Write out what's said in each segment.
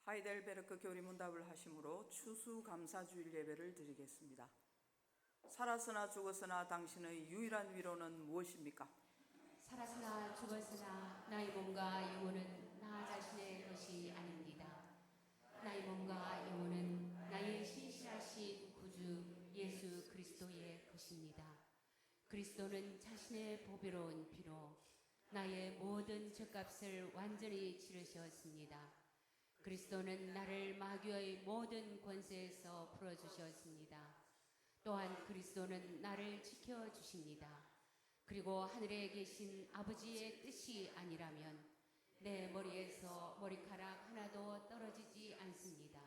하이델베르크 교리문답을 하심으로 추수감사주일 예배를 드리겠습니다. 살았으나 죽었으나 당신의 유일한 위로는 무엇입니까? 살았으나 죽었으나 나의 몸과 영혼은 나 자신의 것이 아닙니다. 나의 몸과 영혼은 나의 신실하신 구주 예수 그리스도의 것입니다. 그리스도는 자신의 보배로운 피로 나의 모든 죄값을 완전히 치르셨습니다. 그리스도는 나를 마귀의 모든 권세에서 풀어주셨습니다. 또한 그리스도는 나를 지켜주십니다. 그리고 하늘에 계신 아버지의 뜻이 아니라면 내 머리에서 머리카락 하나도 떨어지지 않습니다.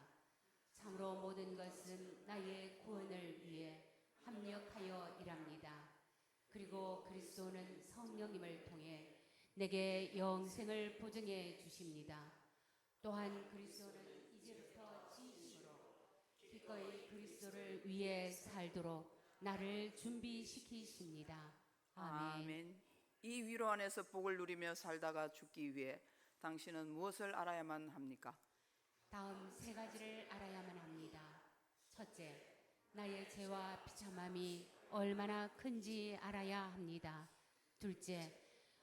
참으로 모든 것은 나의 구원을 위해 합력하여 일합니다. 그리고 그리스도는 성령님을 통해 내게 영생을 보증해 주십니다. 또한 그리스도는 이제부터 진심으로 기꺼이 그리스도를 위해 살도록 나를 준비시키십니다. 아멘. 이 위로 안에서 복을 누리며 살다가 죽기 위해 당신은 무엇을 알아야만 합니까? 다음 세 가지를 알아야만 합니다. 첫째, 나의 죄와 비참함이 얼마나 큰지 알아야 합니다. 둘째,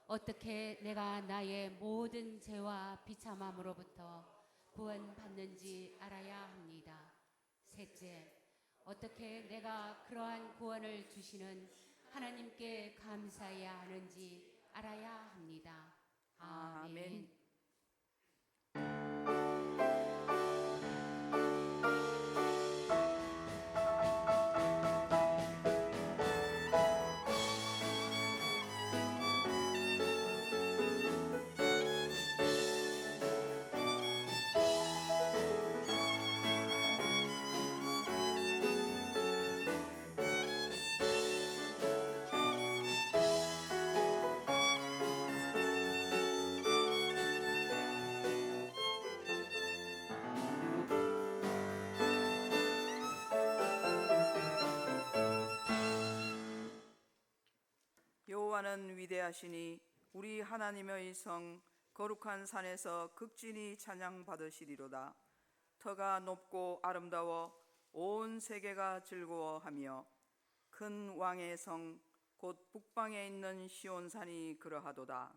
어떻게 내가 나의 모든 죄와 비참함으로부터 구원받는지 알아야 합니다. 셋째, 어떻게 내가 그러한 구원을 주시는 하나님께 감사해야 하는지 알아야 합니다. 아멘. 여호와는 위대하시니 우리 하나님의 성 거룩한 산에서 극진히 찬양받으시리로다. 터가 높고 아름다워 온 세계가 즐거워하며 큰 왕의 성 곧 북방에 있는 시온산이 그러하도다.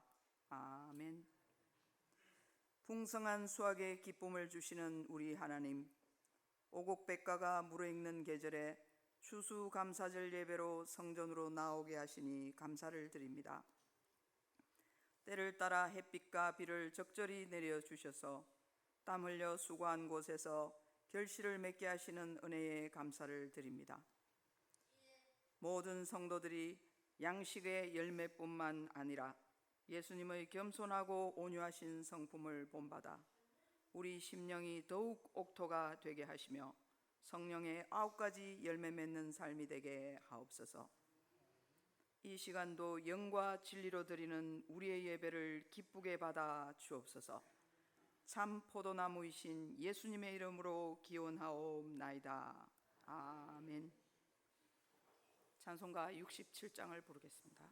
아멘. 풍성한 수확의 기쁨을 주시는 우리 하나님, 오곡백과가 무르익는 계절에 추수감사절 예배로 성전으로 나오게 하시니 감사를 드립니다. 때를 따라 햇빛과 비를 적절히 내려주셔서 땀 흘려 수고한 곳에서 결실을 맺게 하시는 은혜에 감사를 드립니다. 모든 성도들이 양식의 열매뿐만 아니라 예수님의 겸손하고 온유하신 성품을 본받아 우리 심령이 더욱 옥토가 되게 하시며 성령의 9가지 열매 맺는 삶이 되게 하옵소서. 이 시간도 영과 진리로 드리는 우리의 예배를 기쁘게 받아 주옵소서. 참 포도나무이신 예수님의 이름으로 기원하옵나이다. 아멘. 찬송가 67장을 부르겠습니다.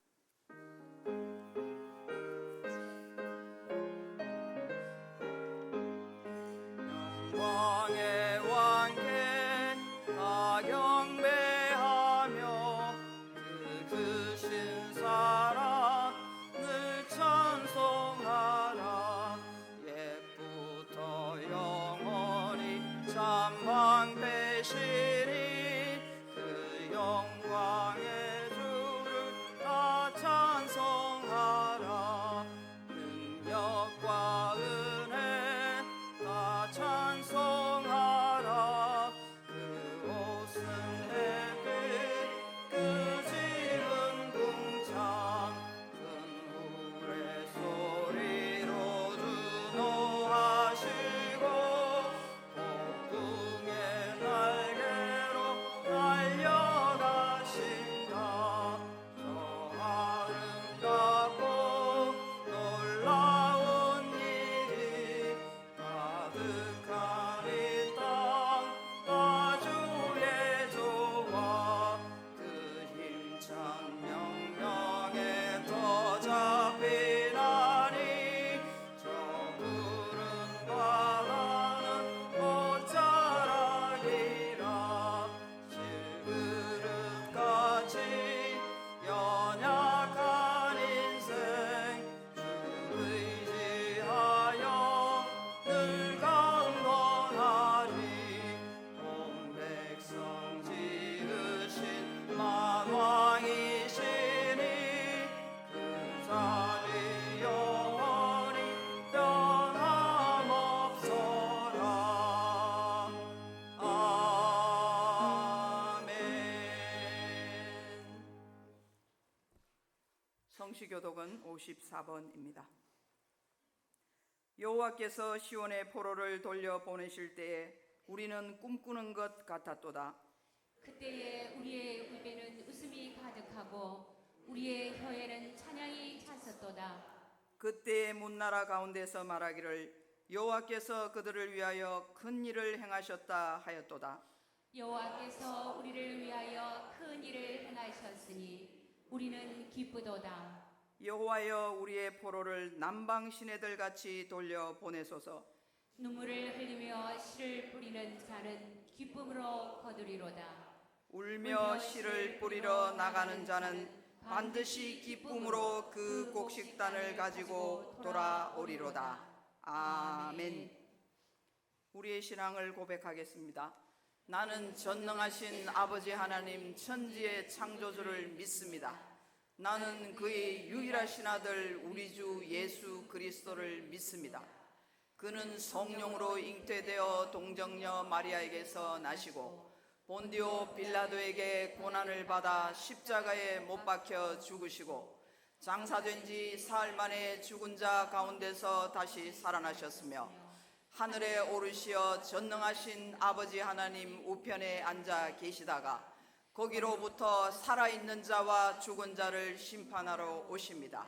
영광의 왕께 다 경배하며 그 크신 사랑 늘 찬송하라. 옛부터 영원히 참방배시리 그 영광의 주를 다 찬송하라. 성취교독은 54번입니다. 여호와께서 시온의 포로를 돌려 보내실 때에 우리는 꿈꾸는 것 같았도다. 그때에 우리의 입에는 웃음이 가득하고 우리의 혀에는 찬양이 찼었도다. 그때의 문나라 가운데서 말하기를 여호와께서 그들을 위하여 큰 일을 행하셨다 하였도다. 여호와께서 우리를 위하여 큰 일을 행하셨으니 우리는 기쁘도다. 여호와여 우리의 포로를 남방 시내들 같이 돌려 보내소서. 눈물을 흘리며 씨를 뿌리는 자는 기쁨으로 거두리로다. 울며 씨를 뿌리러 나가는 자는 반드시 기쁨으로 그 곡식단을 가지고 돌아오리로다. 아멘. 우리의 신앙을 고백하겠습니다. 나는 전능하신 아버지 하나님 천지의 창조주를 믿습니다. 나는 그의 유일하신 아들 우리 주 예수 그리스도를 믿습니다. 그는 성령으로 잉태되어 동정녀 마리아에게서 나시고 본디오 빌라도에게 고난을 받아 십자가에 못 박혀 죽으시고 장사된 지 사흘 만에 죽은 자 가운데서 다시 살아나셨으며 하늘에 오르시어 전능하신 아버지 하나님 우편에 앉아 계시다가 거기로부터 살아있는 자와 죽은 자를 심판하러 오십니다.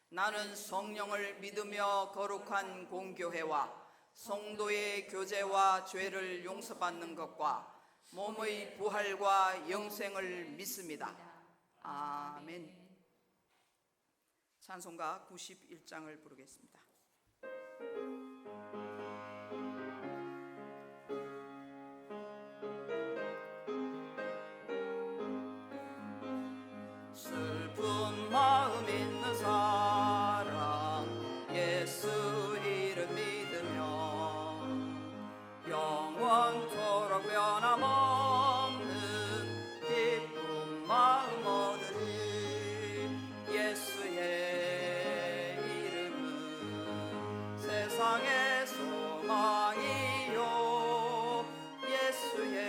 나는 성령을 믿으며 거룩한 공교회와 성도의 교제와 죄를 용서받는 것과 몸의 부활과 영생을 믿습니다. 아멘. 찬송가 91장을 부르겠습니다. 슬픈 마음 있는 사람 예수 이름 믿으며 영원토록 변함없는 기쁜 마음 얻으리. 예수의 이름은 세상의 소망이요 예수의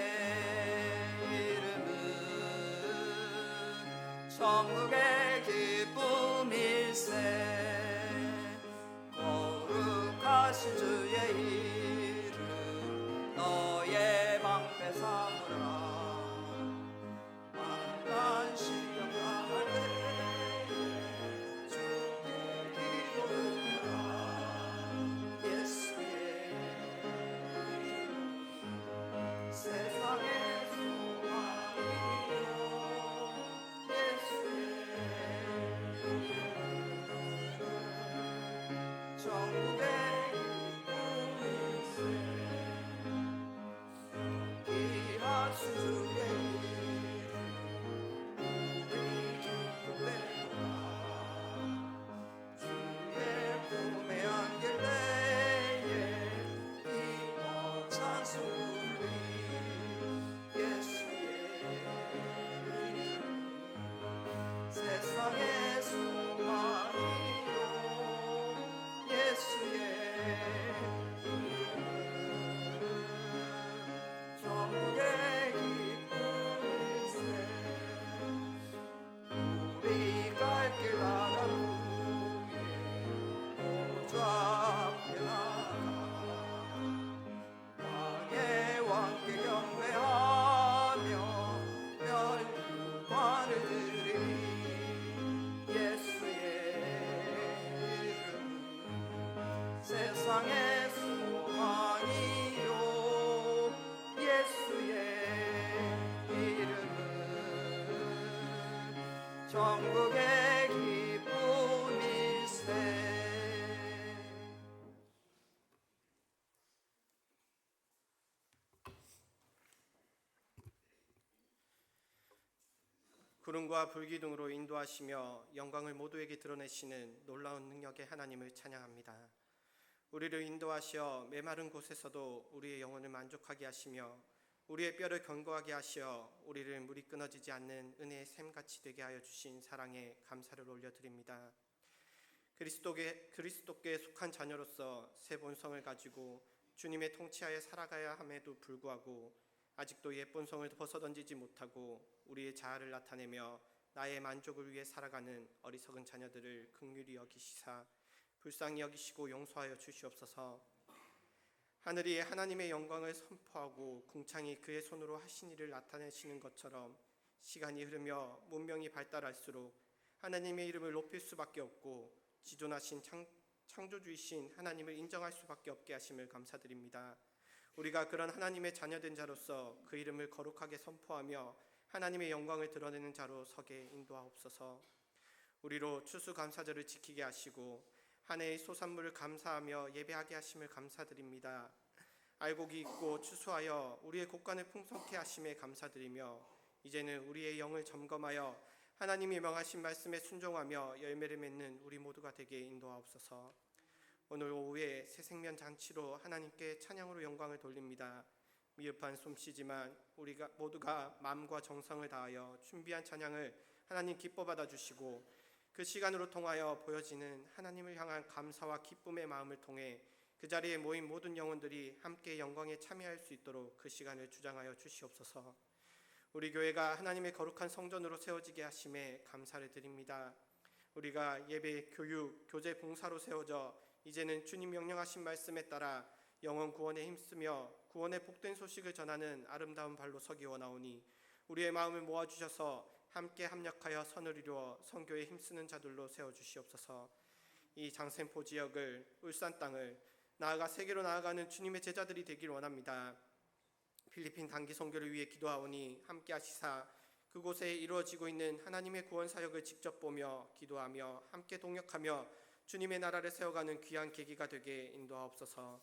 천국의 기쁨일세. 거룩하신 주의 이름 너의 방패 삼으라. 만난 시험 당할 때에 주께 기도하라. 예수의 이름 세상의 천국의 기쁨일세. 귀하신 주의 이름 우리 기쁘리로다. 주의 품에 안길 때에 기뻐 찬송 부르리. 예수의 이름 세상의 소망이요 예수의 이름 천국의 기쁨일세. 우리 갈 길 나간 후에 보좌 앞에 나가 왕의 왕께 경배하며 멸관을 드리리. 예수의 이름 세상의 소망이요 예수의 이름은 천국의 기쁨일세. 구름과 불기둥으로 인도하시며 영광을 모두에게 드러내시는 놀라운 능력의 하나님을 찬양합니다. 우리를 인도하시어 메마른 곳에서도 우리의 영혼을 만족하게 하시며 우리의 뼈를 견고하게 하시어 우리를 물이 끊어지지 않는 은혜의 샘같이 되게 하여 주신 사랑에 감사를 올려드립니다. 그리스도께 속한 자녀로서 새 본성을 가지고 주님의 통치하에 살아가야 함에도 불구하고 아직도 옛 본성을 벗어던지지 못하고 우리의 자아를 나타내며 나의 만족을 위해 살아가는 어리석은 자녀들을 긍휼히 여기시사 불쌍히 여기시고 용서하여 주시옵소서. 하늘이 하나님의 영광을 선포하고 궁창이 그의 손으로 하신 일을 나타내시는 것처럼 시간이 흐르며 문명이 발달할수록 하나님의 이름을 높일 수밖에 없고 지존하신 창조주이신 하나님을 인정할 수밖에 없게 하심을 감사드립니다. 우리가 그런 하나님의 자녀된 자로서 그 이름을 거룩하게 선포하며 하나님의 영광을 드러내는 자로 서게 인도하옵소서. 우리로 추수감사절을 지키게 하시고 한 해의 소산물을 감사하며 예배하게 하심을 감사드립니다. 알곡이 있고 추수하여 우리의 곳간을 풍성케 하심에 감사드리며 이제는 우리의 영을 점검하여 하나님이 명하신 말씀에 순종하며 열매를 맺는 우리 모두가 되게 인도하옵소서. 오늘 오후에 새 생명 잔치로 하나님께 찬양으로 영광을 돌립니다. 미흡한 솜씨지만 우리가 모두가 마음과 정성을 다하여 준비한 찬양을 하나님 기뻐 받아주시고 그 시간으로 통하여 보여지는 하나님을 향한 감사와 기쁨의 마음을 통해 그 자리에 모인 모든 영혼들이 함께 영광에 참여할 수 있도록 그 시간을 주장하여 주시옵소서. 우리 교회가 하나님의 거룩한 성전으로 세워지게 하심에 감사를 드립니다. 우리가 예배, 교육, 교제, 봉사로 세워져 이제는 주님 명령하신 말씀에 따라 영혼 구원에 힘쓰며 구원의 복된 소식을 전하는 아름다운 발로 서기 원하오니 우리의 마음을 모아주셔서 함께 합력하여 선을 이루어 선교에 힘쓰는 자들로 세워주시옵소서. 이 장센포 지역을, 울산 땅을 나아가 세계로 나아가는 주님의 제자들이 되길 원합니다. 필리핀 단기 선교를 위해 기도하오니 함께 하시사 그곳에 이루어지고 있는 하나님의 구원 사역을 직접 보며 기도하며 함께 동역하며 주님의 나라를 세워가는 귀한 계기가 되게 인도하옵소서.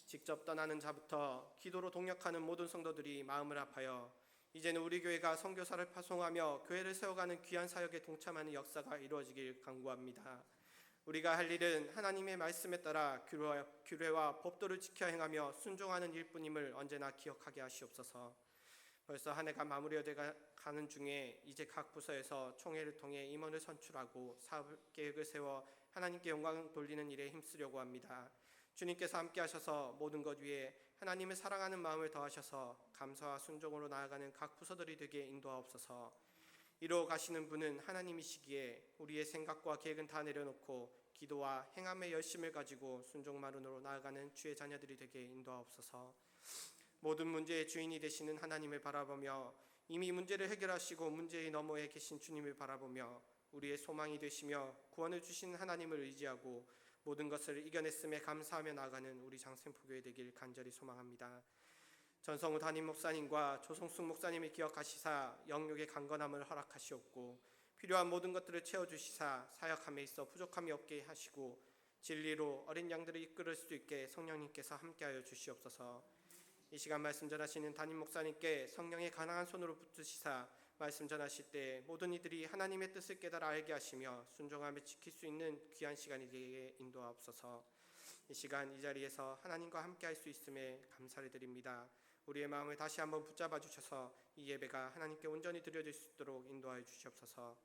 직접 떠나는 자부터 기도로 동역하는 모든 성도들이 마음을 아파요 이제는 우리 교회가 선교사를 파송하며 교회를 세워가는 귀한 사역에 동참하는 역사가 이루어지길 간구합니다. 우리가 할 일은 하나님의 말씀에 따라 규례와 법도를 지켜 행하며 순종하는 일뿐임을 언제나 기억하게 하시옵소서. 벌써 한 해가 마무리되어 가는 중에 이제 각 부서에서 총회를 통해 임원을 선출하고 사업 계획을 세워 하나님께 영광 돌리는 일에 힘쓰려고 합니다. 주님께서 함께 하셔서 모든 것 위에 하나님을 사랑하는 마음을 더하셔서 감사와 순종으로 나아가는 각 부서들이 되게 인도하옵소서. 이루어 가시는 분은 하나님이시기에 우리의 생각과 계획은 다 내려놓고 기도와 행함의 열심을 가지고 순종만으로 나아가는 주의 자녀들이 되게 인도하옵소서. 모든 문제의 주인이 되시는 하나님을 바라보며 이미 문제를 해결하시고 문제의 너머에 계신 주님을 바라보며 우리의 소망이 되시며 구원을 주시는 하나님을 의지하고 모든 것을 이겨냈음에 감사하며 나아가는 우리 장센포교회 되길 간절히 소망합니다. 전성우 담임 목사님과 조성숙 목사님을 기억하시사 영육의 강건함을 허락하시옵고 필요한 모든 것들을 채워주시사 사역함에 있어 부족함이 없게 하시고 진리로 어린 양들을 이끌을 수 있게 성령님께서 함께하여 주시옵소서. 이 시간 말씀 전하시는 담임 목사님께 성령의 가난한 손으로 붙드시사 말씀 전하실 때 모든 이들이 하나님의 뜻을 깨달아 알게 하시며 순종하며 지킬 수 있는 귀한 시간이 되게 인도하옵소서. 이 시간 이 자리에서 하나님과 함께할 수 있음에 감사를 드립니다. 우리의 마음을 다시 한번 붙잡아 주셔서 이 예배가 하나님께 온전히 드려질 수 있도록 인도하여 주시옵소서.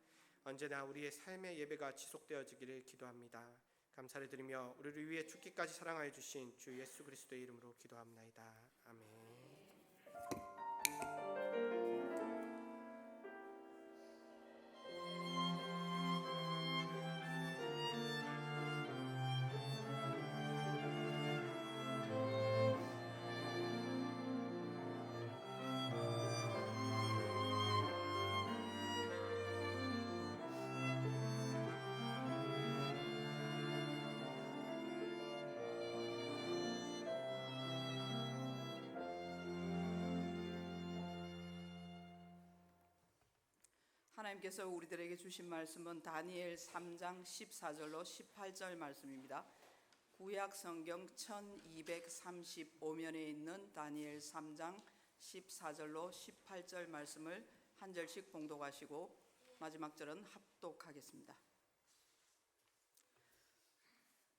언제나 우리의 삶의 예배가 지속되어지기를 기도합니다. 감사를 드리며 우리를 위해 죽기까지 사랑하여 주신 주 예수 그리스도의 이름으로 기도합나이다. 아멘. 하나님께서 우리들에게 주신 말씀은 다니엘 3장 14절로 18절 말씀입니다. 구약 성경 1235면에 있는 다니엘 3장 14절로 18절 말씀을 한 절씩 봉독하시고 마지막 절은 합독하겠습니다.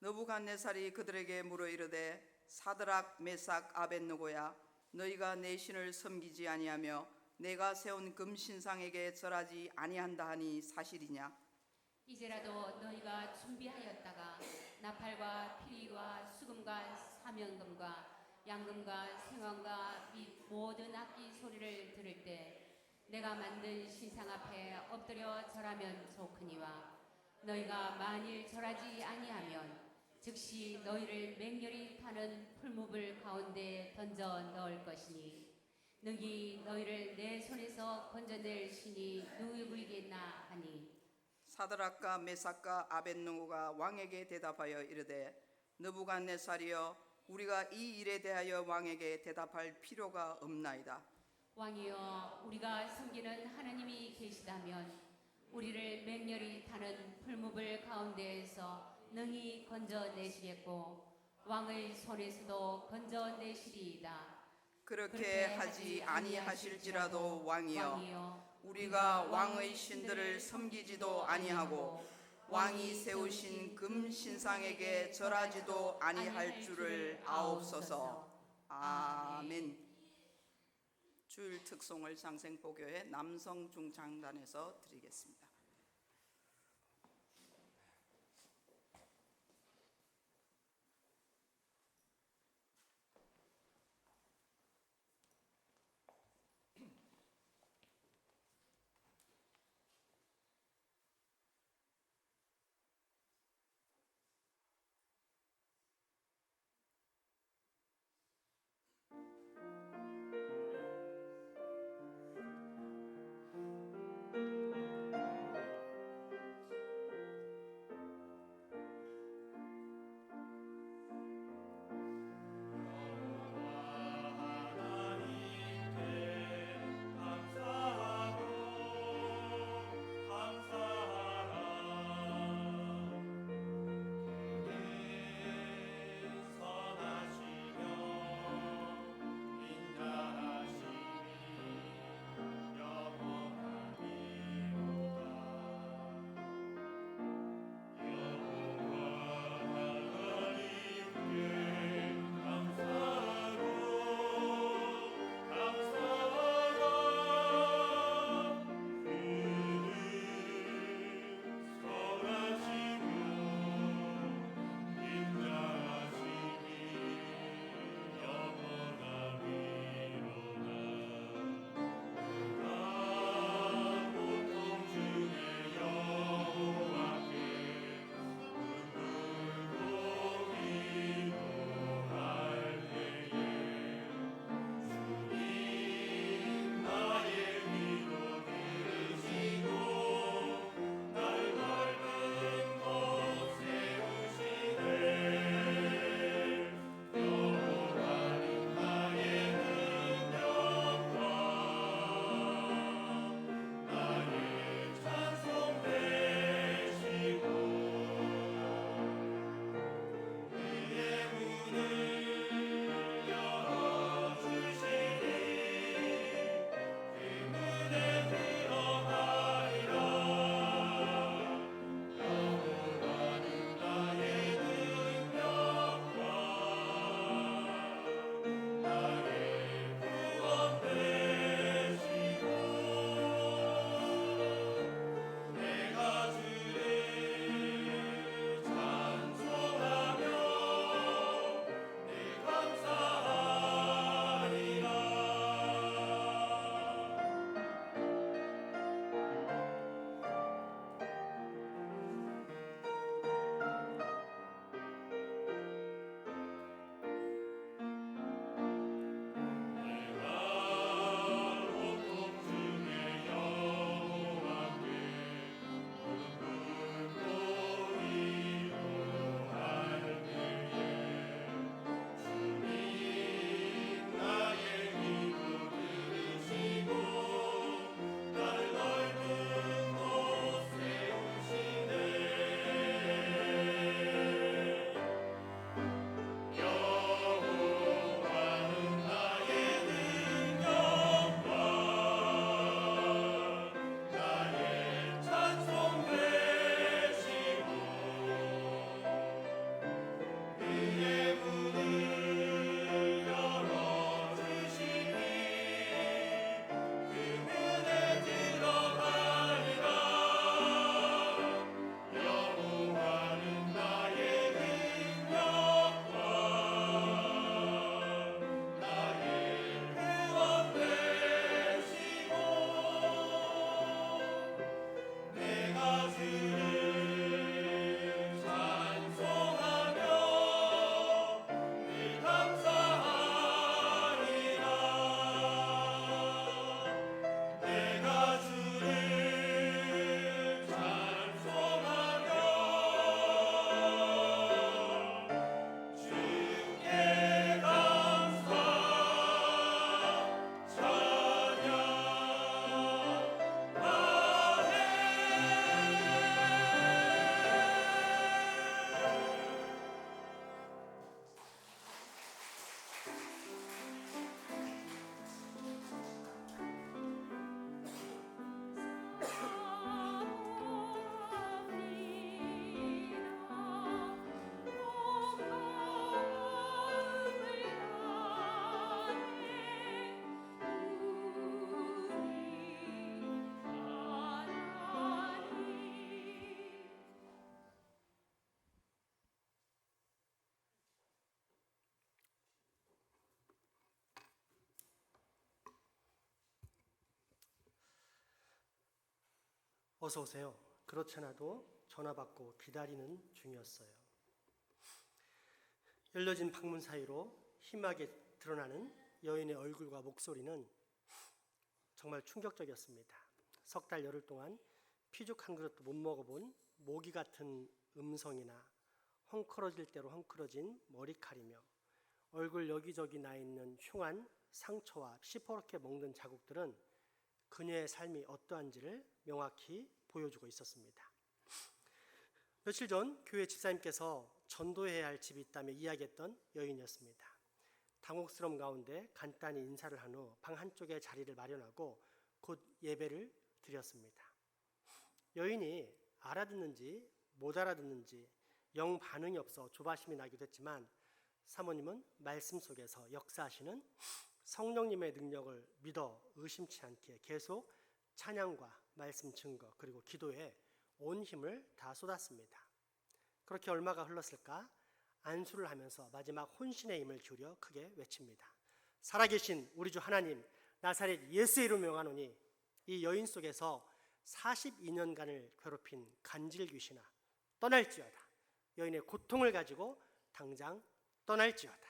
느부갓네살이 그들에게 물어 이르되 사드락 메삭 아벳느고야 너희가 내 신을 섬기지 아니하며 내가 세운 금신상에게 절하지 아니한다 하니 사실이냐? 이제라도 너희가 준비하였다가 나팔과 피리와 수금과 사면금과 양금과 생황과 및 모든 악기 소리를 들을 때 내가 만든 신상 앞에 엎드려 절하면 좋거니와 너희가 만일 절하지 아니하면 즉시 너희를 맹렬히 타는 풀무불 가운데 던져 넣을 것이니 능히 너희를 내 손에서 건져낼 신이 누구이겠나 하니 사드락과 메삭과 아벳느고가 왕에게 대답하여 이르되 느부갓네살이여 우리가 이 일에 대하여 왕에게 대답할 필요가 없나이다. 왕이여 우리가 섬기는 하나님이 계시다면 우리를 맹렬히 타는 풀무불 가운데에서 능히 건져내시겠고 왕의 손에서도 건져내시리이다. 그렇게 하지 아니하실지라도 왕이여 우리가 왕의 신들을 섬기지도 아니하고 왕이 세우신 금 신상에게 절하지도 아니할 줄을 아옵소서. 아멘. 주일 특송을 장생포교회 남성 중장단에서 드리겠습니다. 어서 오세요. 그렇지 않아도 전화 받고 기다리는 중이었어요. 열려진 방문 사이로 희미하게 드러나는 여인의 얼굴과 목소리는 정말 충격적이었습니다. 석 달 열흘 동안 피죽 한 그릇도 못 먹어본 모기 같은 음성이나 헝클어질 대로 헝클어진 머리칼이며 얼굴 여기저기 나 있는 흉한 상처와 시퍼렇게 먹는 자국들은 그녀의 삶이 어떠한지를 명확히 보여주고 있었습니다. 며칠 전 교회 집사님께서 전도해야 할 집이 있다며 이야기했던 여인이었습니다. 당혹스러움 가운데 간단히 인사를 한 후 방 한쪽에 자리를 마련하고 곧 예배를 드렸습니다. 여인이 알아듣는지 못 알아듣는지 영 반응이 없어 조바심이 나기도 했지만 사모님은 말씀 속에서 역사하시는 성령님의 능력을 믿어 의심치 않게 계속 찬양과 말씀 증거 그리고 기도에 온 힘을 다 쏟았습니다. 그렇게 얼마가 흘렀을까? 안수를 하면서 마지막 혼신의 힘을 기울여 크게 외칩니다. 살아계신 우리 주 하나님, 나사렛 예수의 이름으로 명하노니 이 여인 속에서 42년간을 괴롭힌 간질 귀신아 떠날지어다. 여인의 고통을 가지고 당장 떠날지어다.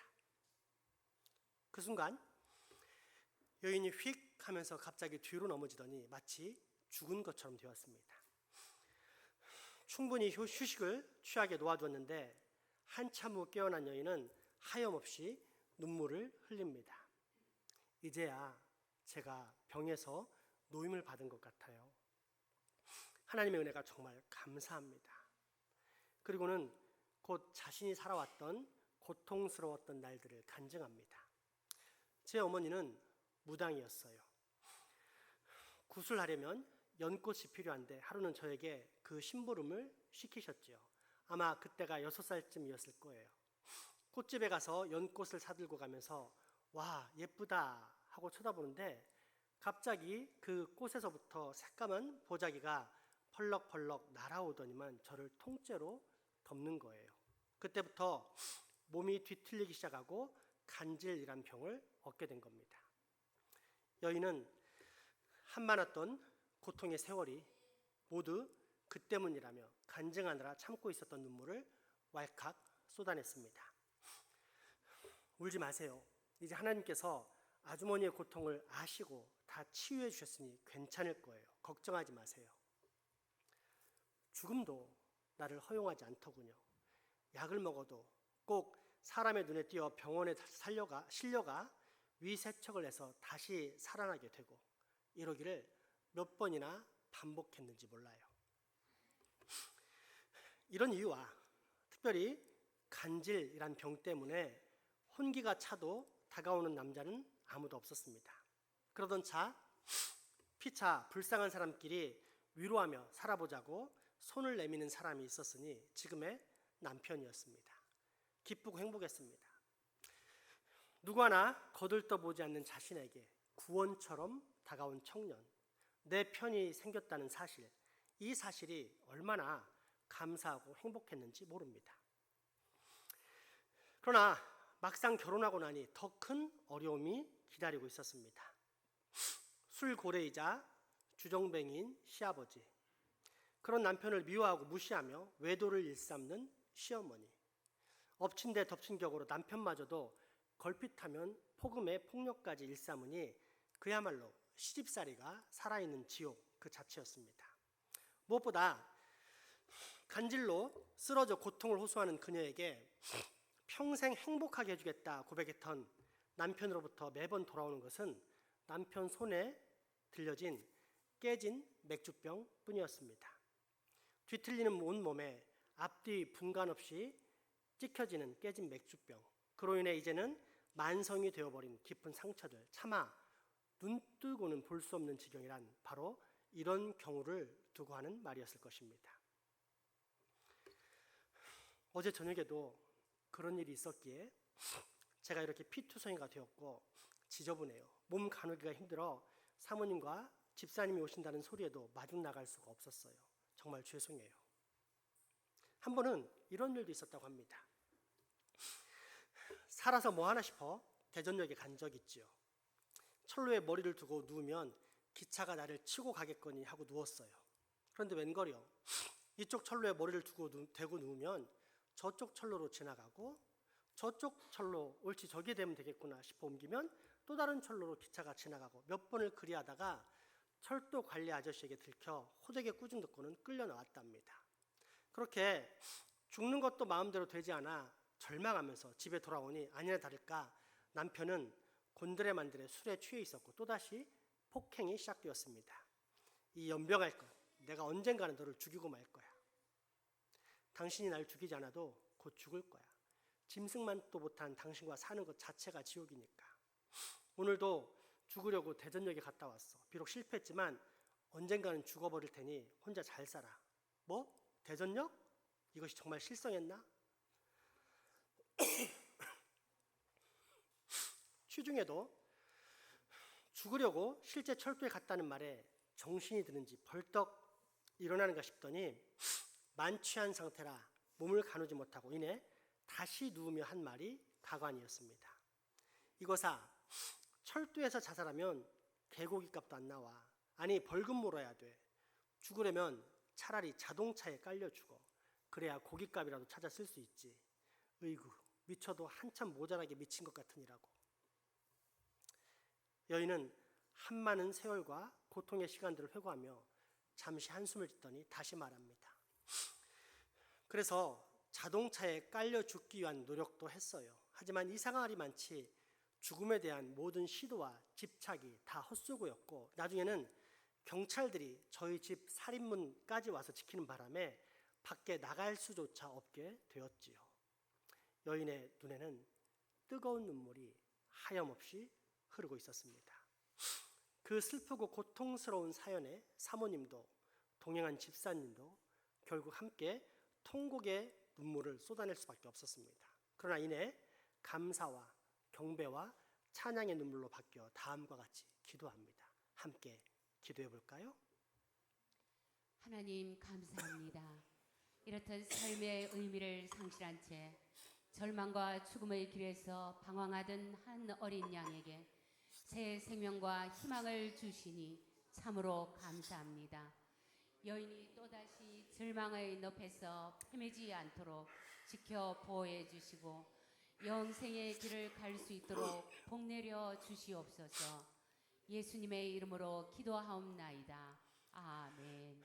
그 순간 여인이 휙 하면서 갑자기 뒤로 넘어지더니 마치 죽은 것처럼 되었습니다. 충분히 휴식을 취하게 놓아두었는데 한참 후 깨어난 여인은 하염없이 눈물을 흘립니다. 이제야 제가 병에서 노임을 받은 것 같아요. 하나님의 은혜가 정말 감사합니다. 그리고는 곧 자신이 살아왔던 고통스러웠던 날들을 간증합니다. 제 어머니는 무당이었어요. 구슬하려면 연꽃이 필요한데 하루는 저에게 그 심부름을 시키셨죠. 아마 그때가 6살쯤이었을 거예요. 꽃집에 가서 연꽃을 사들고 가면서 와 예쁘다 하고 쳐다보는데 갑자기 그 꽃에서부터 새까만 보자기가 펄럭펄럭 날아오더니만 저를 통째로 덮는 거예요. 그때부터 몸이 뒤틀리기 시작하고 간질이란 병을 얻게 된 겁니다. 여인은 한많았던 고통의 세월이 모두 그 때문이라며 간증하느라 참고 있었던 눈물을 왈칵 쏟아냈습니다. 울지 마세요. 이제 하나님께서 아주머니의 고통을 아시고 다 치유해 주셨으니 괜찮을 거예요. 걱정하지 마세요. 죽음도 나를 허용하지 않더군요. 약을 먹어도 꼭 사람의 눈에 띄어 병원에 실려가 위세척을 해서 다시 살아나게 되고 이러기를 몇 번이나 반복했는지 몰라요. 이런 이유와 특별히 간질이란 병 때문에 혼기가 차도 다가오는 남자는 아무도 없었습니다. 그러던 차 피차 불쌍한 사람끼리 위로하며 살아보자고 손을 내미는 사람이 있었으니 지금의 남편이었습니다. 기쁘고 행복했습니다. 누구 하나 거들떠보지 않는 자신에게 구원처럼 다가온 청년, 내 편이 생겼다는 사실, 이 사실이 얼마나 감사하고 행복했는지 모릅니다. 그러나 막상 결혼하고 나니 더 큰 어려움이 기다리고 있었습니다. 술고래이자 주정뱅이인 시아버지, 그런 남편을 미워하고 무시하며 외도를 일삼는 시어머니, 엎친 데 덮친 격으로 남편마저도 걸핏하면 폭음에 폭력까지 일삼으니 그야말로 시집살이가 살아있는 지옥 그 자체였습니다. 무엇보다 간질로 쓰러져 고통을 호소하는 그녀에게 평생 행복하게 해주겠다 고백했던 남편으로부터 매번 돌아오는 것은 남편 손에 들려진 깨진 맥주병 뿐이었습니다. 뒤틀리는 온몸에 앞뒤 분간 없이 찍혀지는 깨진 맥주병, 그로 인해 이제는 만성이 되어버린 깊은 상처들, 차마 눈 뜨고는 볼 수 없는 지경이란 바로 이런 경우를 두고 하는 말이었을 것입니다. 어제 저녁에도 그런 일이 있었기에 제가 이렇게 피투성이가 되었고 지저분해요. 몸 가누기가 힘들어 사모님과 집사님이 오신다는 소리에도 마중 나갈 수가 없었어요. 정말 죄송해요. 한 번은 이런 일도 있었다고 합니다. 살아서 뭐 하나 싶어 대전역에 간 적 있지요. 철로에 머리를 두고 누우면 기차가 나를 치고 가겠거니 하고 누웠어요. 그런데 웬걸요? 이쪽 철로에 머리를 대고 누우면 저쪽 철로로 지나가고, 저쪽 철로 옳지 저기 되면 되겠구나 싶어 옮기면 또 다른 철로로 기차가 지나가고, 몇 번을 그리 하다가 철도 관리 아저씨에게 들켜 호되게 꾸중 듣고는 끌려 나왔답니다. 그렇게 죽는 것도 마음대로 되지 않아 절망하면서 집에 돌아오니 아니나 다를까 남편은 곤드레만드레 술에 취해 있었고 또다시 폭행이 시작되었습니다. 이 연병할 것, 내가 언젠가는 너를 죽이고 말 거야. 당신이 날 죽이지 않아도 곧 죽을 거야. 짐승만도 못한 당신과 사는 것 자체가 지옥이니까. 오늘도 죽으려고 대전역에 갔다 왔어. 비록 실패했지만 언젠가는 죽어버릴 테니 혼자 잘 살아. 뭐? 대전역? 이것이 정말 실성했나? 취중에도 죽으려고 실제 철도에 갔다는 말에 정신이 드는지 벌떡 일어나는가 싶더니 만취한 상태라 몸을 가누지 못하고 이내 다시 누우며 한 말이 가관이었습니다. 이거사, 철도에서 자살하면 개고기 값도 안 나와. 아니 벌금 물어야 돼. 죽으려면 차라리 자동차에 깔려 죽어. 그래야 고깃값이라도 찾아 쓸 수 있지. 으이구, 미쳐도 한참 모자라게 미친 것 같으니라고. 여인은 한많은 세월과 고통의 시간들을 회고하며 잠시 한숨을 짓더니 다시 말합니다. 그래서 자동차에 깔려 죽기 위한 노력도 했어요. 하지만 이상하리 많지 죽음에 대한 모든 시도와 집착이 다 헛수고였고, 나중에는 경찰들이 저희 집 살인문까지 와서 지키는 바람에 밖에 나갈 수조차 없게 되었지요. 여인의 눈에는 뜨거운 눈물이 하염없이 흐르고 있었습니다. 그 슬프고 고통스러운 사연에 사모님도 동행한 집사님도 결국 함께 통곡의 눈물을 쏟아낼 수밖에 없었습니다. 그러나 이내 감사와 경배와 찬양의 눈물로 바뀌어 다음과 같이 기도합니다. 함께 기도해 볼까요? 하나님 감사합니다. 이렇듯 삶의 의미를 상실한 채 절망과 죽음의 길에서 방황하던 한 어린 양에게 새 생명과 희망을 주시니 참으로 감사합니다. 여인이 또다시 절망의 늪에서 헤매지 않도록 지켜 보호해 주시고 영생의 길을 갈 수 있도록 복내려 주시옵소서. 예수님의 이름으로 기도하옵나이다. 아멘.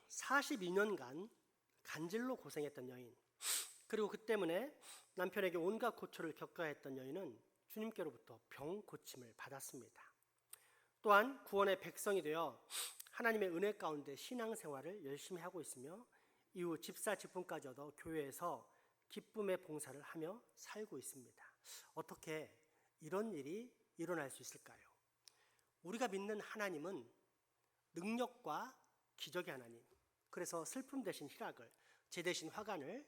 42년간 간질로 고생했던 여인, 그리고 그 때문에 남편에게 온갖 고초를 겪어야 했던 여인은 주님께로부터 병 고침을 받았습니다. 또한 구원의 백성이 되어 하나님의 은혜 가운데 신앙생활을 열심히 하고 있으며 이후 집사 직분까지 얻어 교회에서 기쁨의 봉사를 하며 살고 있습니다. 어떻게 이런 일이 일어날 수 있을까요? 우리가 믿는 하나님은 능력과 기적의 하나님, 그래서 슬픔 대신 희락을, 재 대신 화관을,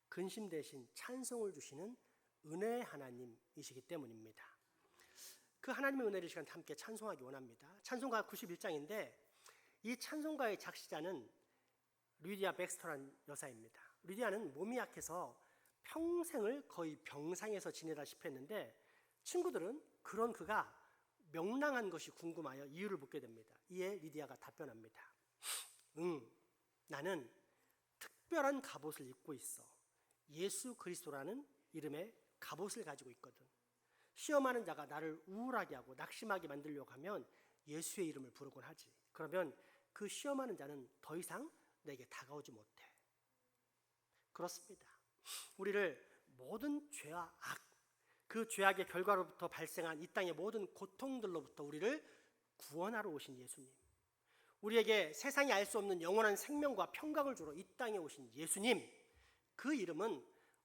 근심 대신 찬송을 주시는 은혜의 하나님이시기 때문입니다. 그 하나님의 은혜를 시간 함께 찬송하기 원합니다. 찬송가 91장인데 이 찬송가의 작시자는 리디아 백스터라는 여사입니다. 리디아는 몸이 약해서 평생을 거의 병상에서 지내다시피 했는데 친구들은 그런 그가 명랑한 것이 궁금하여 이유를 묻게 됩니다. 이에 리디아가 답변합니다. 나는 특별한 갑옷을 입고 있어. 예수 그리스도라는 이름의 갑옷을 가지고 있거든. 시험하는 자가 나를 우울하게 하고 낙심하게 만들려고 하면 예수의 이름을 부르곤 하지. 그러면 그 시험하는 자는 더 이상 내게 다가오지 못해. 그렇습니다. 우리를 모든 죄와 악, 그 죄악의 결과로부터 발생한 이 땅의 모든 고통들로부터 우리를 구원하러 오신 예수님, 우리에게 세상이 알 수 없는 영원한 생명과 평강을 주러 이 땅에 오신 예수님, 그 이름은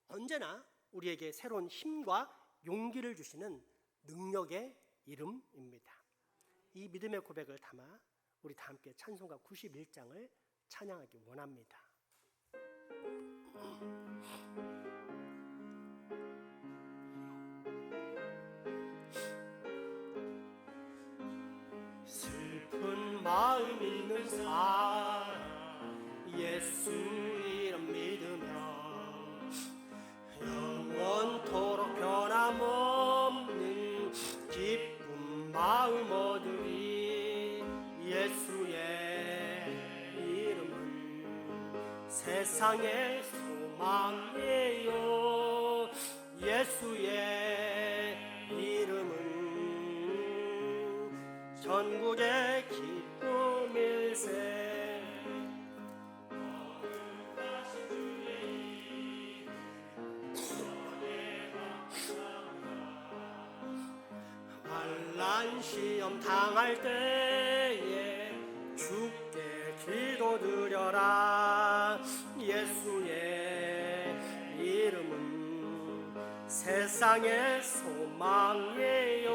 언제나 우리에게 새로운 힘과 용기를 주시는 능력의 이름입니다. 이 믿음의 고백을 담아 우리 다 함께 찬송가 91장을 찬양하기 원합니다. 슬픈 마음 있는 사람 예수 이름 믿으며 영원토록 변함없는 기쁜 마음 얻으리. 예수의 이름 세상의 소망이요 예수의 이름은 전국의 기쁨일세. 환난 시험 당할 때에 주께 기도드려라. 예수의 이름은 세상의 소망이에요.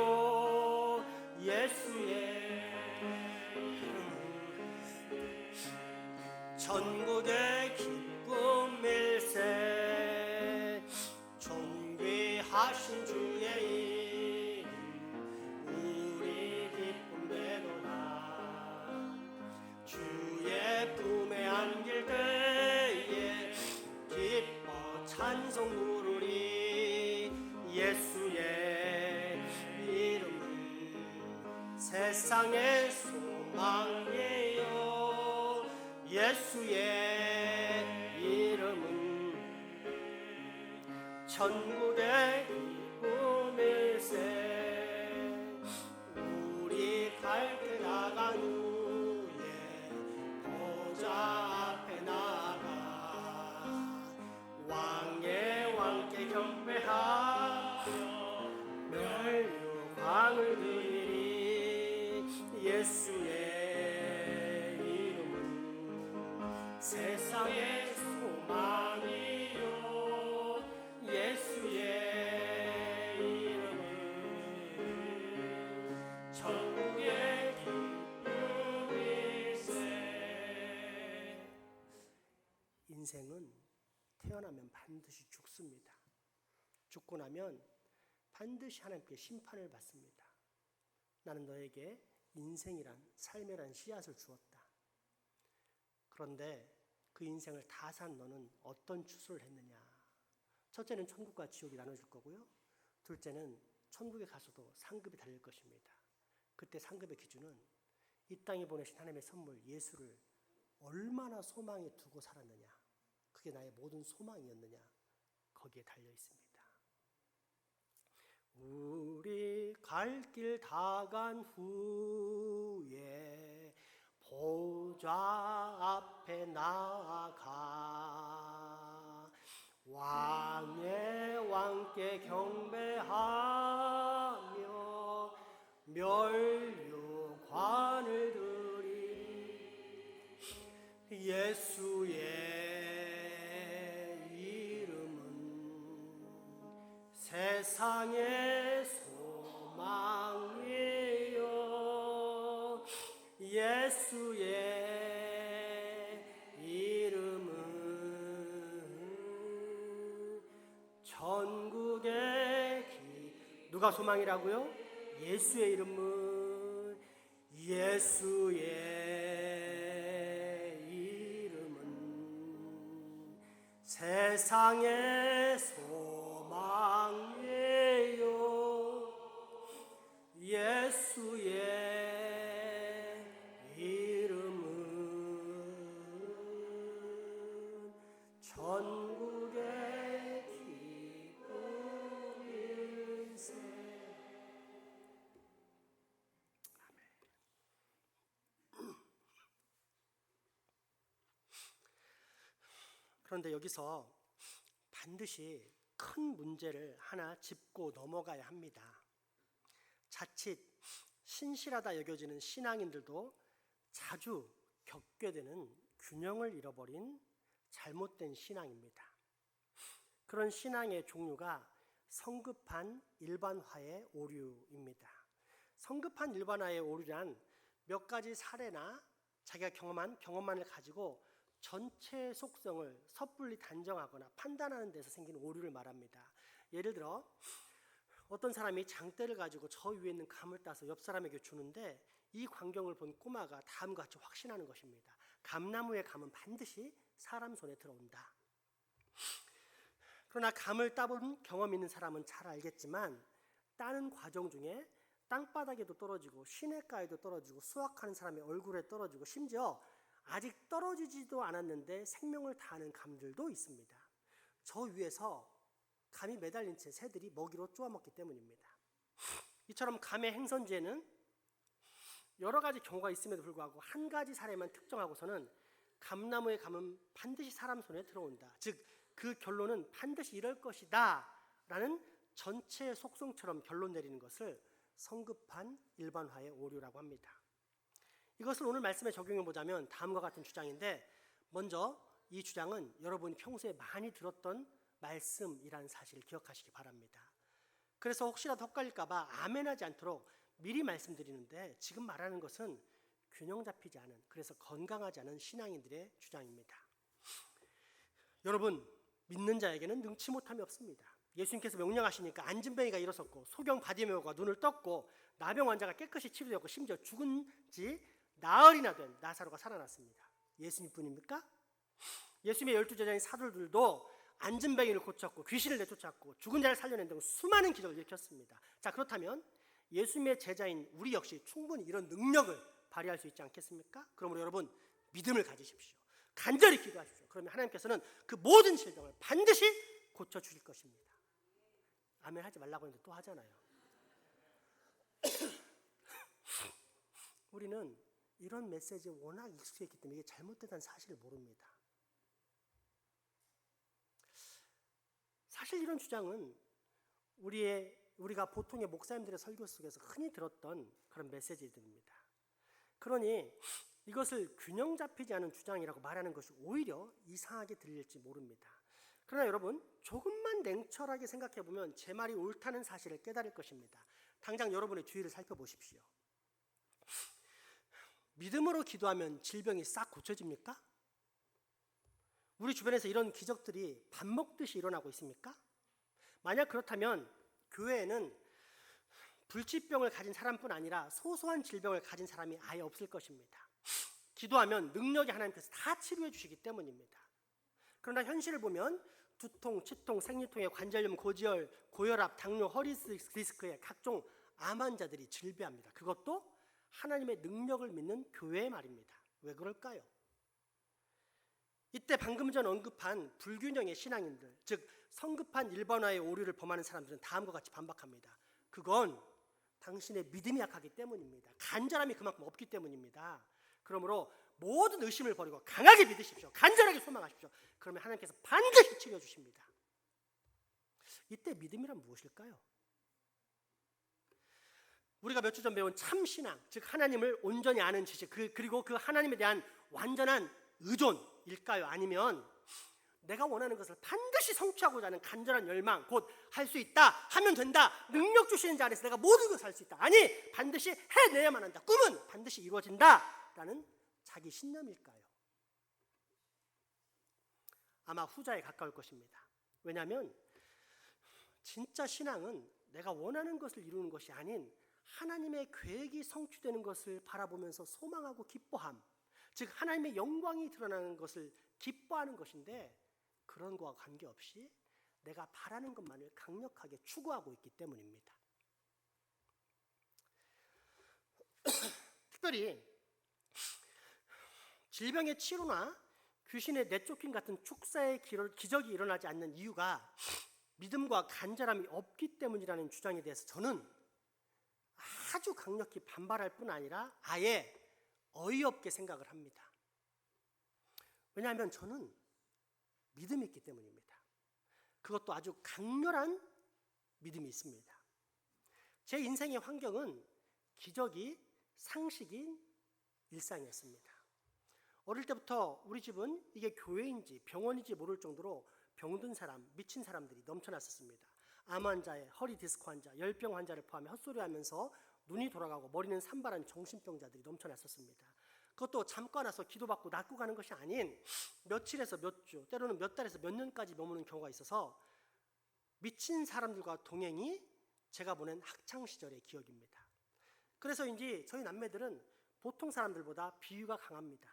예수의 이름은 전국의 기쁨일세. 존귀하신 주의 이름 우리 기쁨 되도다. 주의 품에 안길 때에 기뻐 찬송 부르리. 예수의 이름은 세상의 소망이에요. 예수의 이름은 천국의 기쁨일세. 우리 갈 때 나간 후에 보좌 앞에 나가 왕의 왕께 경배하며 멸류관을 드리리. 예수의 이름은 세상의 소망이요 예수의 이름은 천국의 기쁨일세. 인생은 태어나면 반드시 죽습니다. 죽고 나면 반드시 하나님께 심판을 받습니다. 나는 너에게 인생이란 삶이란 씨앗을 주었다. 그런데 그 인생을 다 산 너는 어떤 추수를 했느냐? 첫째는 천국과 지옥이 나눠질 거고요. 둘째는 천국에 가서도 상급이 달릴 것입니다. 그때 상급의 기준은 이 땅에 보내신 하나님의 선물 예수를 얼마나 소망에 두고 살았느냐, 그게 나의 모든 소망이었느냐, 거기에 달려 있습니다. 우리 갈 길 다 간 후에 보좌 앞에 나아가 왕의 왕께 경배하며 멸류관을 드리. 예수의 이름은 세상의 소망이요 예수의 이름은 천국의 누가 소망이라고요? 예수의 이름은 예수의 이름은 세상의 소망이에요. 예수의 천국의 기쁨일세. 그런데 여기서 반드시 큰 문제를 하나 짚고 넘어가야 합니다. 자칫 신실하다 여겨지는 신앙인들도 자주 겪게 되는 균형을 잃어버린 잘못된 신앙입니다. 그런 신앙의 종류가 성급한 일반화의 오류입니다. 성급한 일반화의 오류란 몇 가지 사례나 자기가 경험한 경험만을 가지고 전체 속성을 섣불리 단정하거나 판단하는 데서 생기는 오류를 말합니다. 예를 들어 어떤 사람이 장대를 가지고 저 위에 있는 감을 따서 옆 사람에게 주는데 이 광경을 본 꼬마가 다음과 같이 확신하는 것입니다. 감나무의 감은 반드시 사람 손에 들어온다. 그러나 감을 따본 경험 있는 사람은 잘 알겠지만 따는 과정 중에 땅바닥에도 떨어지고 시냇가에도 떨어지고 수확하는 사람의 얼굴에 떨어지고 심지어 아직 떨어지지도 않았는데 생명을 다하는 감들도 있습니다. 저 위에서 감이 매달린 채 새들이 먹이로 쪼아먹기 때문입니다. 이처럼 감의 행선지에는 여러 가지 경우가 있음에도 불구하고 한 가지 사례만 특정하고서는 감나무의 감은 반드시 사람 손에 들어온다. 즉 그 결론은 반드시 이럴 것이다 라는 전체 속성처럼 결론 내리는 것을 성급한 일반화의 오류라고 합니다. 이것을 오늘 말씀에 적용해 보자면 다음과 같은 주장인데, 먼저 이 주장은 여러분이 평소에 많이 들었던 말씀이라는 사실을 기억하시기 바랍니다. 그래서 혹시라도 헷갈릴까 봐 아멘하지 않도록 미리 말씀드리는데, 지금 말하는 것은 균형 잡히지 않은, 그래서 건강하지 않은 신앙인들의 주장입니다. 여러분, 믿는 자에게는 능치 못함이 없습니다. 예수님께서 명령하시니까 안진뱅이가 일어섰고 소경 바디메오가 눈을 떴고 나병 환자가 깨끗이 치료되었고 심지어 죽은 지 나흘이나 된 나사로가 살아났습니다. 예수님 뿐입니까? 예수님의 12제자인 사도들도 안진뱅이를 고쳤고 귀신을 내쫓았고 죽은 자를 살려낸 등 수많은 기적을 일으켰습니다. 자, 그렇다면 예수님의 제자인 우리 역시 충분히 이런 능력을 발휘할 수 있지 않겠습니까? 그러므로 여러분, 믿음을 가지십시오. 간절히 기도하십시오. 그러면 하나님께서는 그 모든 질병을 반드시 고쳐주실 것입니다. 아멘 하지 말라고 했는데 또 하잖아요. 우리는 이런 메시지에 워낙 익숙했기 때문에 이게 잘못되다는 사실을 모릅니다. 사실 이런 주장은 우리가 보통의 목사님들의 설교 속에서 흔히 들었던 그런 메시지들입니다. 그러니 이것을 균형 잡히지 않은 주장이라고 말하는 것이 오히려 이상하게 들릴지 모릅니다. 그러나 여러분, 조금만 냉철하게 생각해 보면 제 말이 옳다는 사실을 깨달을 것입니다. 당장 여러분의 주위를 살펴보십시오. 믿음으로 기도하면 질병이 싹 고쳐집니까? 우리 주변에서 이런 기적들이 밥 먹듯이 일어나고 있습니까? 만약 그렇다면 교회에는 불치병을 가진 사람뿐 아니라 소소한 질병을 가진 사람이 아예 없을 것입니다. 기도하면 능력이 하나님께서 다 치료해 주시기 때문입니다. 그러나 현실을 보면 두통, 치통, 생리통의 관절염, 고지혈, 고혈압, 당뇨, 허리 디스크의 각종 암 환자들이 질비합니다. 그것도 하나님의 능력을 믿는 교회의 말입니다. 왜 그럴까요? 이때 방금 전 언급한 불균형의 신앙인들, 즉 성급한 일반화의 오류를 범하는 사람들은 다음과 같이 반박합니다. 그건 당신의 믿음이 약하기 때문입니다. 간절함이 그만큼 없기 때문입니다. 그러므로 모든 의심을 버리고 강하게 믿으십시오. 간절하게 소망하십시오. 그러면 하나님께서 반드시 치료해 주십니다. 이때 믿음이란 무엇일까요? 우리가 몇 주 전 배운 참신앙, 즉 하나님을 온전히 아는 지식, 그리고 그 하나님에 대한 완전한 의존일까요? 아니면 내가 원하는 것을 반드시 성취하고자 하는 간절한 열망, 곧 할 수 있다, 하면 된다, 능력 주시는 자 안에서 내가 모든 것을 할 수 있다, 아니 반드시 해내야만 한다, 꿈은 반드시 이루어진다 라는 자기 신념일까요? 아마 후자에 가까울 것입니다. 왜냐하면 진짜 신앙은 내가 원하는 것을 이루는 것이 아닌 하나님의 계획이 성취되는 것을 바라보면서 소망하고 기뻐함, 즉 하나님의 영광이 드러나는 것을 기뻐하는 것인데, 그런 것과 관계없이 내가 바라는 것만을 강력하게 추구하고 있기 때문입니다. 특별히 질병의 치료나 귀신의 내쫓김 같은 축사의 기적이 일어나지 않는 이유가 믿음과 간절함이 없기 때문이라는 주장에 대해서 저는 아주 강력히 반발할 뿐 아니라 아예 어이없게 생각을 합니다. 왜냐하면 저는 믿음이 있기 때문입니다. 그것도 아주 강렬한 믿음이 있습니다. 제 인생의 환경은 기적이 상식인 일상이었습니다. 어릴 때부터 우리 집은 이게 교회인지 병원인지 모를 정도로 병든 사람, 미친 사람들이 넘쳐났었습니다. 암 환자에 허리 디스크 환자, 열병 환자를 포함해 헛소리하면서 눈이 돌아가고 머리는 산발한 정신병자들이 넘쳐났었습니다. 그것도 잠깐 와서 기도받고 낫고 가는 것이 아닌 며칠에서 몇 주, 때로는 몇 달에서 몇 년까지 머무는 경우가 있어서 미친 사람들과 동행이 제가 보낸 학창시절의 기억입니다. 그래서인지 저희 남매들은 보통 사람들보다 비위가 강합니다.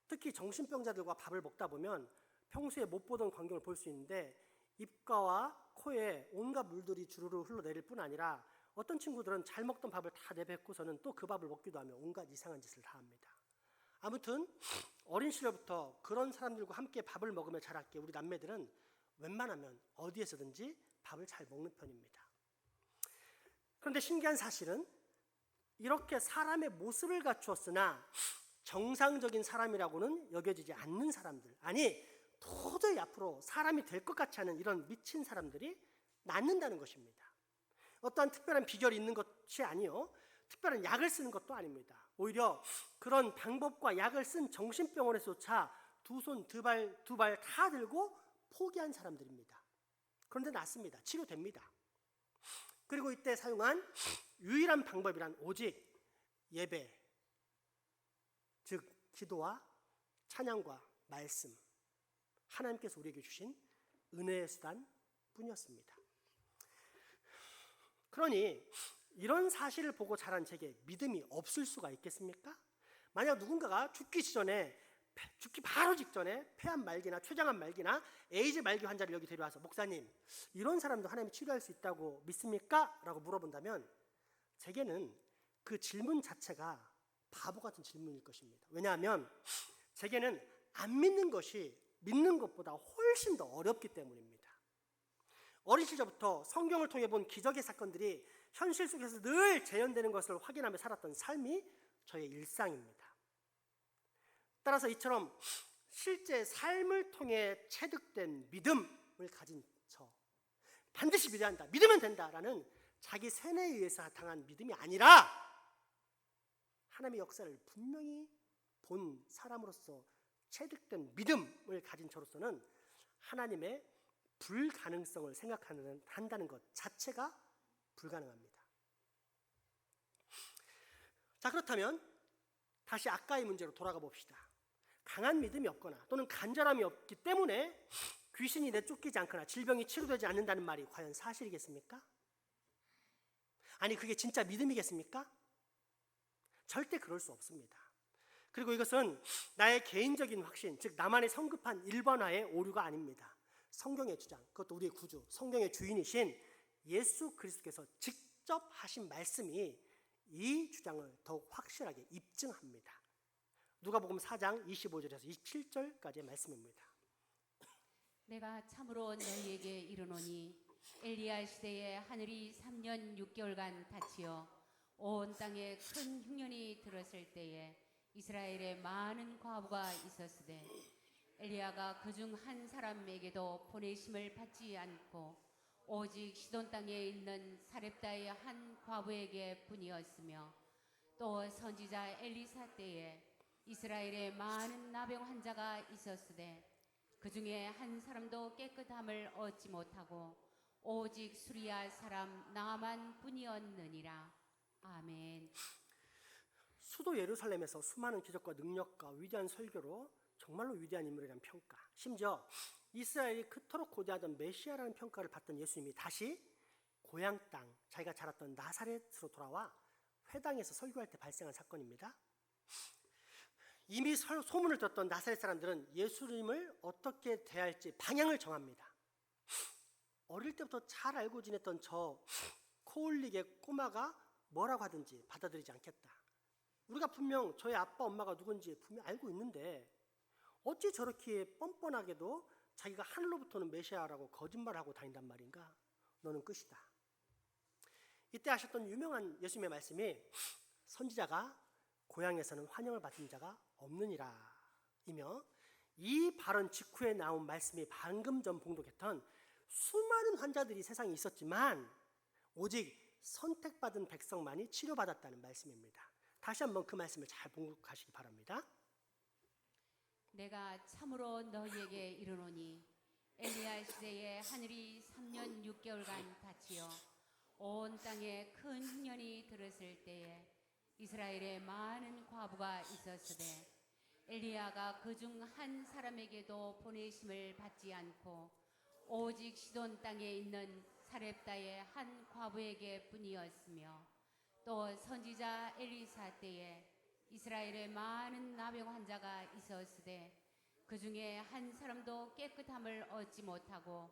특히 정신병자들과 밥을 먹다 보면 평소에 못 보던 광경을 볼 수 있는데 입가와 코에 온갖 물들이 주르르 흘러내릴 뿐 아니라 어떤 친구들은 잘 먹던 밥을 다 내뱉고서는 또 그 밥을 먹기도 하며 온갖 이상한 짓을 다 합니다. 아무튼 어린 시절부터 그런 사람들과 함께 밥을 먹으며 자랐기에 우리 남매들은 웬만하면 어디에서든지 밥을 잘 먹는 편입니다. 그런데 신기한 사실은 이렇게 사람의 모습을 갖추었으나 정상적인 사람이라고는 여겨지지 않는 사람들, 아니 도저히 앞으로 사람이 될 것 같지 않은 이런 미친 사람들이 낫는다는 것입니다. 어떠한 특별한 비결이 있는 것이 아니요, 특별한 약을 쓰는 것도 아닙니다. 오히려 그런 방법과 약을 쓴 정신병원에서조차 두 손 두 발 다 들고 포기한 사람들입니다. 그런데 낫습니다. 치료됩니다. 그리고 이때 사용한 유일한 방법이란 오직 예배, 즉 기도와 찬양과 말씀, 하나님께서 우리에게 주신 은혜의 수단 뿐이었습니다. 그러니 이런 사실을 보고 자란 제게 믿음이 없을 수가 있겠습니까? 만약 누군가가 죽기 바로 직전에 폐암 말기나 췌장암 말기나 에이즈 말기 환자를 여기 데려와서 목사님, 이런 사람도 하나님이 치료할 수 있다고 믿습니까? 라고 물어본다면 제게는 그 질문 자체가 바보 같은 질문일 것입니다. 왜냐하면 제게는 안 믿는 것이 믿는 것보다 훨씬 더 어렵기 때문입니다. 어린 시절부터 성경을 통해 본 기적의 사건들이 현실 속에서 늘 재현되는 것을 확인하며 살았던 삶이 저의 일상입니다. 따라서 이처럼 실제 삶을 통해 체득된 믿음을 가진 저, 반드시 믿어야 한다, 믿으면 된다라는 자기 세뇌에 의해서 당한 믿음이 아니라 하나님의 역사를 분명히 본 사람으로서 체득된 믿음을 가진 저로서는 하나님의 불가능성을 생각한다는 것 자체가 불가능합니다. 자, 그렇다면 다시 아까의 문제로 돌아가 봅시다. 강한 믿음이 없거나 또는 간절함이 없기 때문에 귀신이 내쫓기지 않거나 질병이 치료되지 않는다는 말이 과연 사실이겠습니까? 아니, 그게 진짜 믿음이겠습니까? 절대 그럴 수 없습니다. 그리고 이것은 나의 개인적인 확신, 즉 나만의 성급한 일반화의 오류가 아닙니다. 성경의 주장, 그것도 우리의 구주, 성경의 주인이신 예수 그리스도께서 직접 하신 말씀이 이 주장을 더욱 확실하게 입증합니다. 누가복음 4장 25절에서 27절까지의 말씀입니다. 내가 참으로 너희에게 이르노니 엘리야 시대에 하늘이 3년 6개월간 닫히어 온 땅에 큰 흉년이 들었을 때에 이스라엘에 많은 과부가 있었으되 엘리야가 그중 한 사람에게도 보내심을 받지 않고 오직 시돈 땅에 있는 사렙다의 한 과부에게 뿐이었으며 또 선지자 엘리사 때에 이스라엘에 많은 나병 환자가 있었으되 그 중에 한 사람도 깨끗함을 얻지 못하고 오직 수리아 사람 나만 뿐이었느니라. 아멘. 수도 예루살렘에서 수많은 기적과 능력과 위대한 설교로 정말로 위대한 인물이라는 평가, 심지어 이스라엘이 그토록 고대하던 메시아라는 평가를 받던 예수님이 다시 고향 땅, 자기가 자랐던 나사렛으로 돌아와 회당에서 설교할 때 발생한 사건입니다. 이미 소문을 듣던 나사렛 사람들은 예수님을 어떻게 대할지 방향을 정합니다. 어릴 때부터 잘 알고 지냈던 저 코올릭의 꼬마가 뭐라고 하든지 받아들이지 않겠다. 우리가 분명 저희 아빠 엄마가 누군지 분명 알고 있는데 어찌 저렇게 뻔뻔하게도 자기가 하늘로부터는 메시아라고 거짓말하고 다닌단 말인가? 너는 끝이다. 이때 하셨던 유명한 예수님의 말씀이 선지자가 고향에서는 환영을 받은 자가 없느니라 이며, 이 발언 직후에 나온 말씀이 방금 전 봉독했던 수많은 환자들이 세상에 있었지만 오직 선택받은 백성만이 치료받았다는 말씀입니다. 다시 한번 그 말씀을 잘 봉독하시기 바랍니다. 내가 참으로 너희에게 이르노니 엘리야 시대에 하늘이 3년 6개월간 닫히어 온 땅에 큰 흉년이 들었을 때에 이스라엘에 많은 과부가 있었으되 엘리야가 그중 한 사람에게도 보내심을 받지 않고 오직 시돈 땅에 있는 사렙다의 한 과부에게 뿐이었으며 또 선지자 엘리사 때에 이스라엘에 많은 나병 환자가 있었으되 그 중에 한 사람도 깨끗함을 얻지 못하고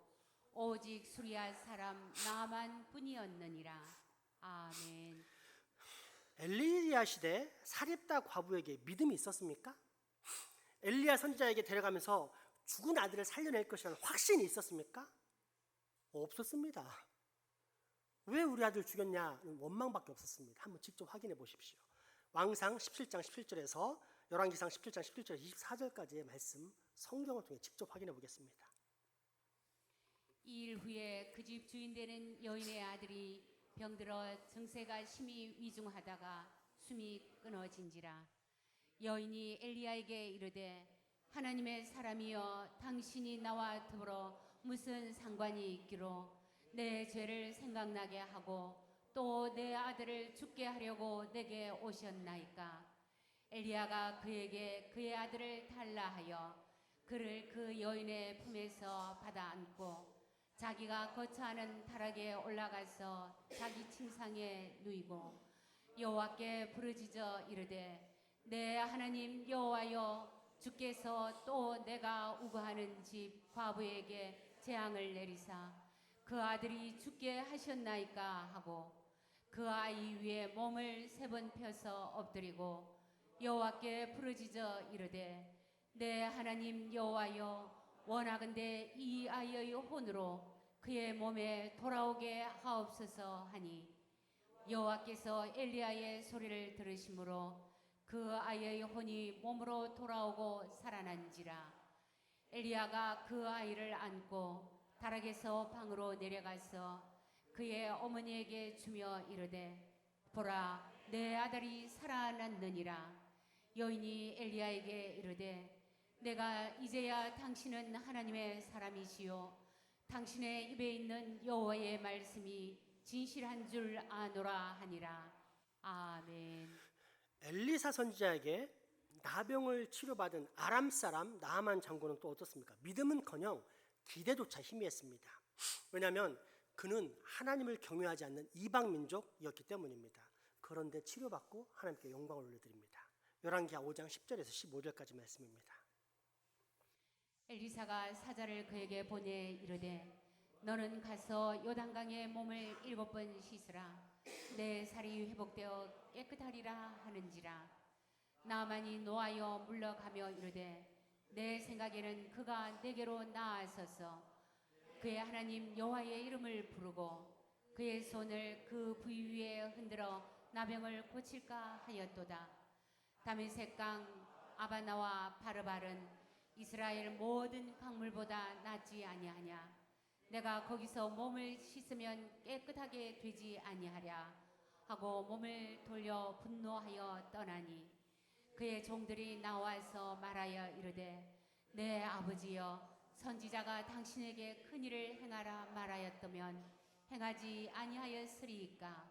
오직 수리아 사람 나만 뿐이었느니라. 아멘. 엘리야 시대 사렙다 과부에게 믿음이 있었습니까? 엘리야 선지자에게 데려가면서 죽은 아들을 살려낼 것이라는 확신이 있었습니까? 없었습니다. 왜 우리 아들 죽였냐는 원망밖에 없었습니다. 한번 직접 확인해 보십시오. 왕상 17장 17절에서 열왕기상 17장 17절 24절까지의 말씀 성경을 통해 직접 확인해 보겠습니다. 이 일 후에 그 집 주인 되는 여인의 아들이 병들어 증세가 심히 위중하다가 숨이 끊어진지라. 여인이 엘리야에게 이르되 하나님의 사람이여 당신이 나와 더불어 무슨 상관이 있기로 내 죄를 생각나게 하고 또 내 아들을 죽게 하려고 내게 오셨나이까. 엘리야가 그에게 그의 아들을 달라 하여 그를 그 여인의 품에서 받아 안고 자기가 거처하는 다락에 올라가서 자기 침상에 누이고 여호와께 부르짖어 이르되 내 하나님 여호와여 주께서 또 내가 우거하는 집 과부에게 재앙을 내리사 그 아들이 죽게 하셨나이까 하고 그 아이 위에 몸을 3번 펴서 엎드리고 여호와께 부르짖어 이르되 내 하나님 여호와여 원하건대 이 아이의 혼으로 그의 몸에 돌아오게 하옵소서 하니 여호와께서 엘리야의 소리를 들으심으로 그 아이의 혼이 몸으로 돌아오고 살아난지라. 엘리야가 그 아이를 안고 다락에서 방으로 내려가서 그의 어머니에게 주며 이르되 보라 내 아들이 살아났느니라. 여인이 엘리야에게 이르되 내가 이제야 당신은 하나님의 사람이시요 당신의 입에 있는 여호와의 말씀이 진실한 줄 아노라 하니라. 아멘. 엘리사 선지자에게 나병을 치료받은 아람 사람 나아만 장군은 또 어떻습니까? 믿음은커녕 기대조차 희미했습니다. 왜냐하면 그는 하나님을 경외하지 않는 이방 민족이었기 때문입니다. 그런데 치료받고 하나님께 영광을 올려드립니다. 열왕기하 5장 10절에서 15절까지 말씀입니다. 엘리사가 사자를 그에게 보내 이르되 너는 가서 요단강에 몸을 7번 씻으라. 내 살이 회복되어 깨끗하리라 하는지라. 나아만이 노하여 물러가며 이르되 내 생각에는 그가 내게로 나아서서 그의 하나님 여호와의 이름을 부르고 그의 손을 그 부위 위에 흔들어 나병을 고칠까 하였도다. 다메섹강 아바나와 바르발은 이스라엘 모든 강물보다 낫지 아니하냐. 내가 거기서 몸을 씻으면 깨끗하게 되지 아니하랴 하고 몸을 돌려 분노하여 떠나니 그의 종들이 나와서 말하여 이르되 내 아버지여 선지자가 당신에게 큰 일을 행하라 말하였다면 행하지 아니하였으리이까.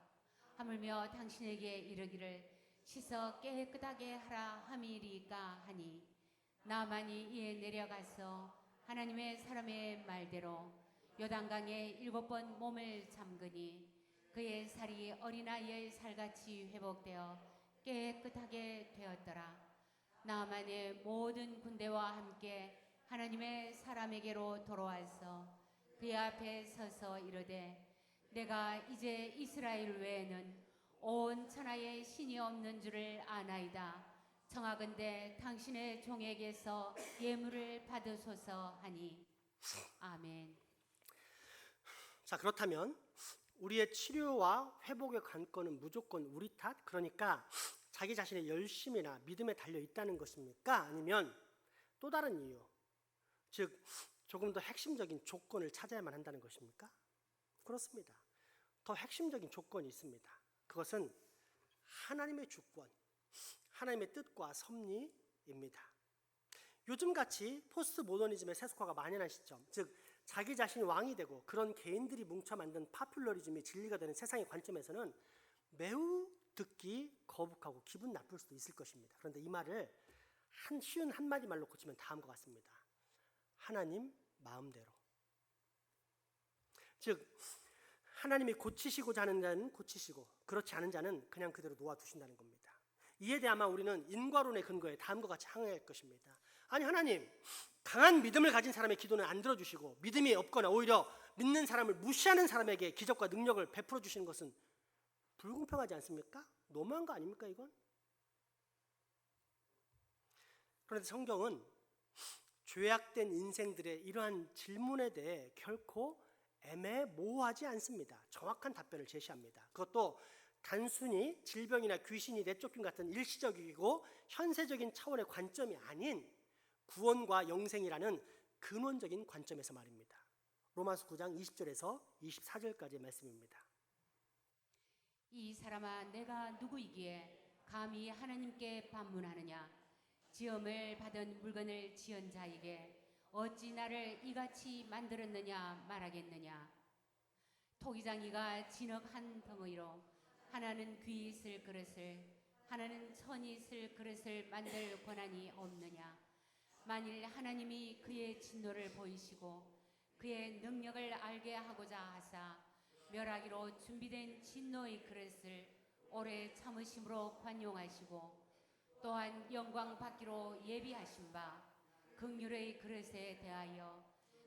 하물며 당신에게 이르기를 씻어 깨끗하게 하라 함이리이까 하니 나아만이 이에 내려가서 하나님의 사람의 말대로 요단강에 7번 몸을 잠그니 그의 살이 어린아이의 살같이 회복되어 깨끗하게 되었더라. 나아만의 모든 군대와 함께 하나님의 사람에게로 돌아와서 그의 앞에 서서 이르되 내가 이제 이스라엘 외에는 온 천하에 신이 없는 줄을 아나이다. 청하건대 당신의 종에게서 예물을 받으소서 하니 아멘. 자, 그렇다면 우리의 치료와 회복의 관건은 무조건 우리 탓? 그러니까 자기 자신의 열심이나 믿음에 달려 있다는 것입니까? 아니면 또 다른 이유, 즉 조금 더 핵심적인 조건을 찾아야만 한다는 것입니까? 그렇습니다. 더 핵심적인 조건이 있습니다. 그것은 하나님의 주권, 하나님의 뜻과 섭리입니다. 요즘같이 포스트 모더니즘의 세속화가 만연한 시점, 즉 자기 자신이 왕이 되고 그런 개인들이 뭉쳐 만든 파퓰러리즘이 진리가 되는 세상의 관점에서는 매우 듣기 거북하고 기분 나쁠 수도 있을 것입니다. 그런데 이 말을 쉬운 한마디 말로 고치면 다음과 같습니다. 하나님 마음대로. 즉 하나님이 고치시고자 하는 자는 고치시고 그렇지 않은 자는 그냥 그대로 놓아두신다는 겁니다. 이에 대해 아마 우리는 인과론의 근거에 다음과 같이 항의할 것입니다. 아니 하나님, 강한 믿음을 가진 사람의 기도는 안 들어주시고 믿음이 없거나 오히려 믿는 사람을 무시하는 사람에게 기적과 능력을 베풀어 주시는 것은 불공평하지 않습니까? 너무한 거 아닙니까 이건? 그런데 성경은 죄악된 인생들의 이러한 질문에 대해 결코 애매모호하지 않습니다. 정확한 답변을 제시합니다. 그것도 단순히 질병이나 귀신이 내쫓김 같은 일시적이고 현세적인 차원의 관점이 아닌 구원과 영생이라는 근원적인 관점에서 말입니다. 로마서 9장 20절에서 24절까지의 말씀입니다. 이 사람아, 내가 누구이기에 감히 하나님께 반문하느냐? 지음을 받은 물건을 지은 자에게 어찌 나를 이같이 만들었느냐 말하겠느냐? 토기장이가 진흙 한 덩어리로 하나는 귀 있을 그릇을, 하나는 천이 있을 그릇을 만들 권한이 없느냐? 만일 하나님이 그의 진노를 보이시고 그의 능력을 알게 하고자 하사 멸하기로 준비된 진노의 그릇을 오래 참으심으로 관용하시고 또한 영광 받기로 예비하신 바 긍휼의 그릇에 대하여